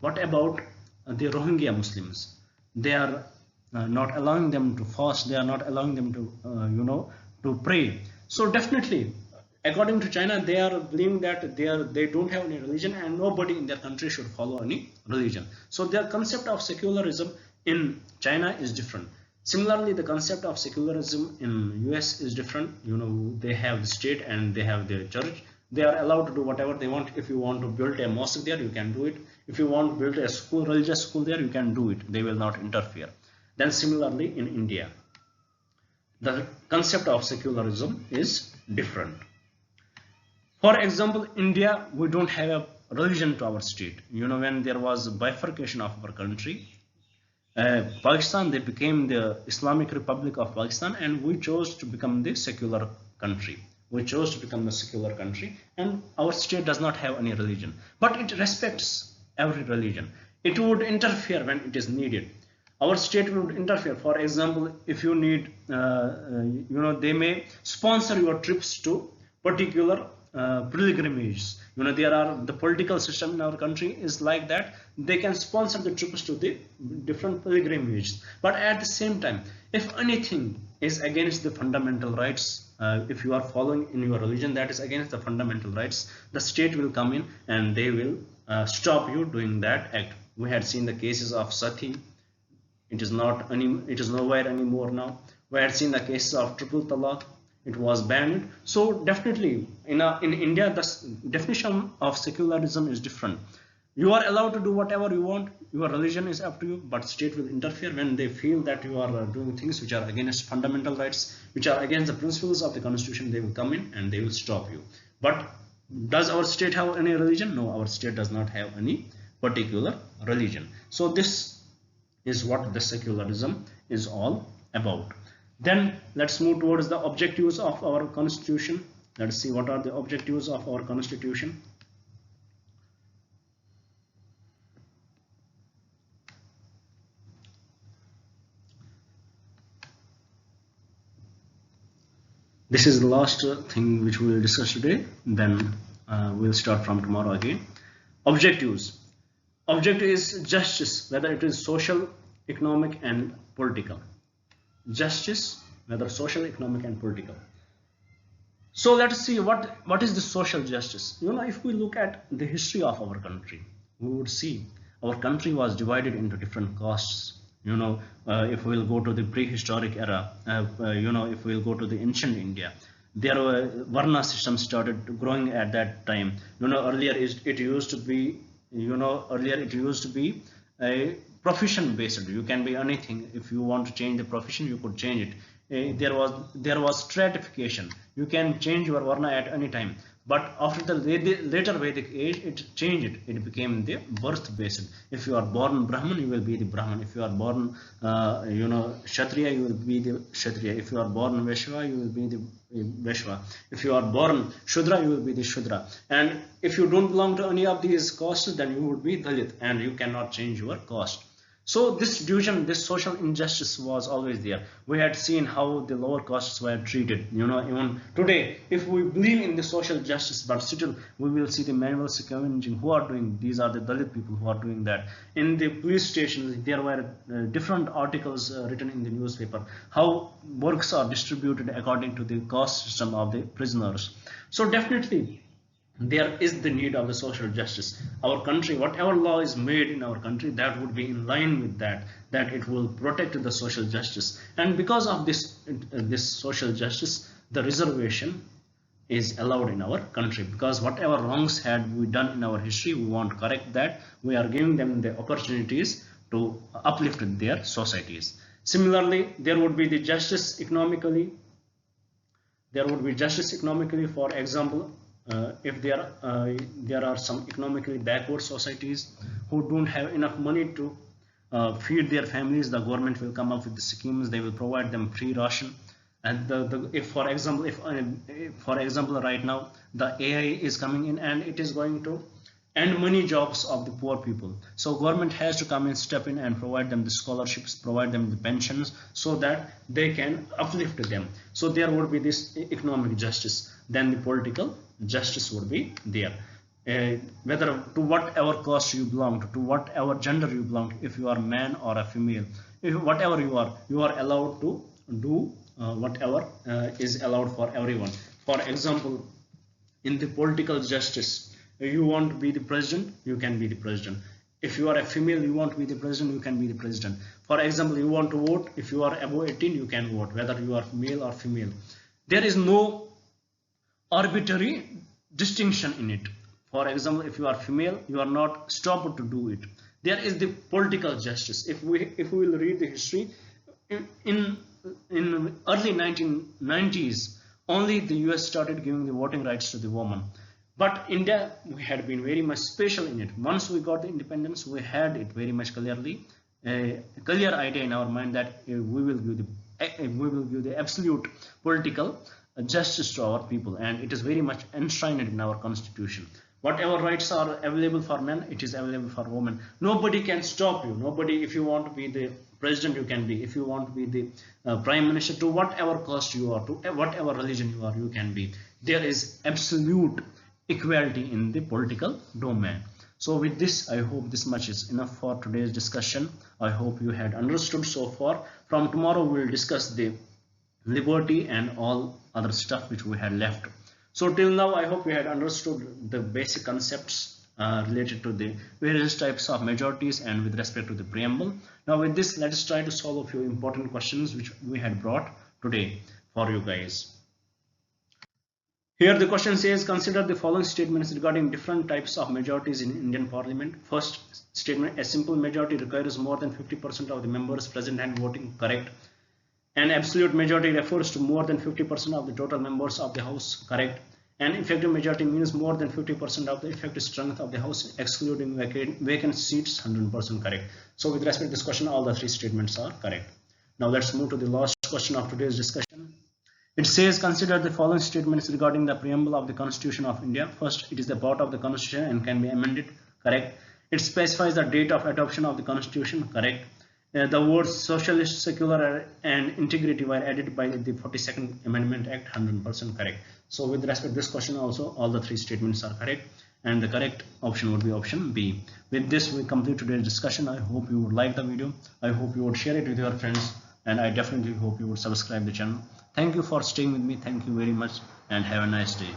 what about the Rohingya Muslims? They are not allowing them to fast. They are not allowing them to to pray. So definitely, according to China, they are believing that they don't have any religion, and nobody in their country should follow any religion. So their concept of secularism in China is different. Similarly, the concept of secularism in US is different. They have the state and they have their church. They are allowed to do whatever they want. If you want to build a mosque there, you can do it. If you want to build a school, religious school there, you can do it. They will not interfere. Then similarly in India, the concept of secularism is different. For example, India, we don't have a religion to our state. When there was a bifurcation of our country, Pakistan, they became the Islamic Republic of Pakistan, and we chose to become the secular country. We chose to become the secular country, and our state does not have any religion, but it respects every religion. It would interfere when it is needed. Our state would interfere. For example, if you need, they may sponsor your trips to particular pilgrimages. The political system in our country is like that. They can sponsor the trips to the different pilgrimages. But at the same time, if anything is against the fundamental rights, if you are following in your religion that is against the fundamental rights, the state will come in and they will stop you doing that act. We had seen the cases of sati. It is nowhere anymore now. We had seen the cases of triple talaq. It was banned. So definitely in India, the definition of secularism is different. You are allowed to do whatever you want. Your religion is up to you, but state will interfere when they feel that you are doing things which are against fundamental rights, which are against the principles of the constitution. They will come in and they will stop you. But does our state have any religion? No, our state does not have any particular religion. So this is what the secularism is all about. Then let's move towards the objectives of our constitution. Let's see what are the objectives of our constitution. This is the last thing which we will discuss today. Then we'll start from tomorrow again. Objectives. Objective is justice, whether it is social, economic, and political. Justice, whether social, economic, and political. So let us see what is the social justice. If we look at the history of our country, we would see our country was divided into different castes. If we will go to the prehistoric era, if we will go to the ancient India, there were Varna system started growing at that time. Earlier it used to be a profession based. You can be anything. If you want to change the profession, you could change it. There was stratification. You can change your Varna at any time. But after the later Vedic age, it changed. It became the birth based. If you are born Brahman, you will be the Brahman. If you are born Kshatriya, you will be the Kshatriya. If you are born Vaishya, you will be the Vaishya. If you are born Shudra, you will be the Shudra. And if you don't belong to any of these castes, then you would be Dalit, and you cannot change your caste. So this division, this social injustice was always there. We had seen how the lower castes were treated. Even today, if we believe in the social justice, but still we will see the manual scavenging. Who are doing? These are the Dalit people who are doing that. In the police stations, there were different articles written in the newspaper how works are distributed according to the caste system of the prisoners. So definitely, there is the need of the social justice. Our country, whatever law is made in our country, that would be in line with that it will protect the social justice. And because of this social justice, the reservation is allowed in our country, because whatever wrongs had we done in our history, we want to correct that. We are giving them the opportunities to uplift their societies. Similarly, there would be the justice economically. For example, if there are some economically backward societies who don't have enough money to feed their families, the government will come up with the schemes. They will provide them free ration. And if for example right now the AI is coming in and it is going to end many jobs of the poor people, so government has to come and step in and provide them the scholarships, provide them the pensions, so that they can uplift them. So there would be this economic justice. Then the political justice would be there. Whether to whatever caste you belong to whatever gender you belong to, if you are man or a female, whatever you are allowed to do whatever is allowed for everyone. For example, in the political justice, you want to be the president, you can be the president. If you are a female, you want to be the president, you can be the president. For example, you want to vote, if you are above 18, you can vote, whether you are male or female. There is no arbitrary distinction in it. For example, if you are female, you are not stopped to do it. There is the political justice. If we will read the history, in early 1990s, only the US started giving the voting rights to the woman. But India, we had been very much special in it. Once we got the independence, we had it very much clearly, a clear idea in our mind that we will give the absolute political justice to our people, and it is very much enshrined in our constitution. Whatever rights are available for men, it is available for women. Nobody can stop you. Nobody, if you want to be the president, you can be. If you want to be the prime minister, to whatever caste you are, to whatever religion you are, you can be. There is absolute equality in the political domain. So with this, I hope this much is enough for today's discussion. I hope you had understood so far. From tomorrow, we will discuss the liberty and all other stuff which we had left. So till now, I hope you had understood the basic concepts related to the various types of majorities and with respect to the preamble. Now with this, let us try to solve a few important questions which we had brought today for you guys. Here the question says, consider the following statements regarding different types of majorities in Indian Parliament. First statement, a simple majority requires more than 50% of the members present and voting. Correct. An absolute majority refers to more than 50% of the total members of the House. Correct. An effective majority means more than 50% of the effective strength of the House, excluding vacant seats. 100% correct. So with respect to this question, all the three statements are correct. Now let's move to the last question of today's discussion. It says, consider the following statements regarding the preamble of the Constitution of India. First, it is a part of the Constitution and can be amended. Correct. It specifies the date of adoption of the Constitution. Correct. The words socialist, secular and integrity were added by the 42nd Amendment Act. 100% correct. So with respect to this question also, all the three statements are correct, and the correct option would be option B. With this, we complete today's discussion. I hope you would like the video. I hope you would share it with your friends, and I definitely hope you would subscribe the channel. Thank you for staying with me. Thank you very much, and have a nice day.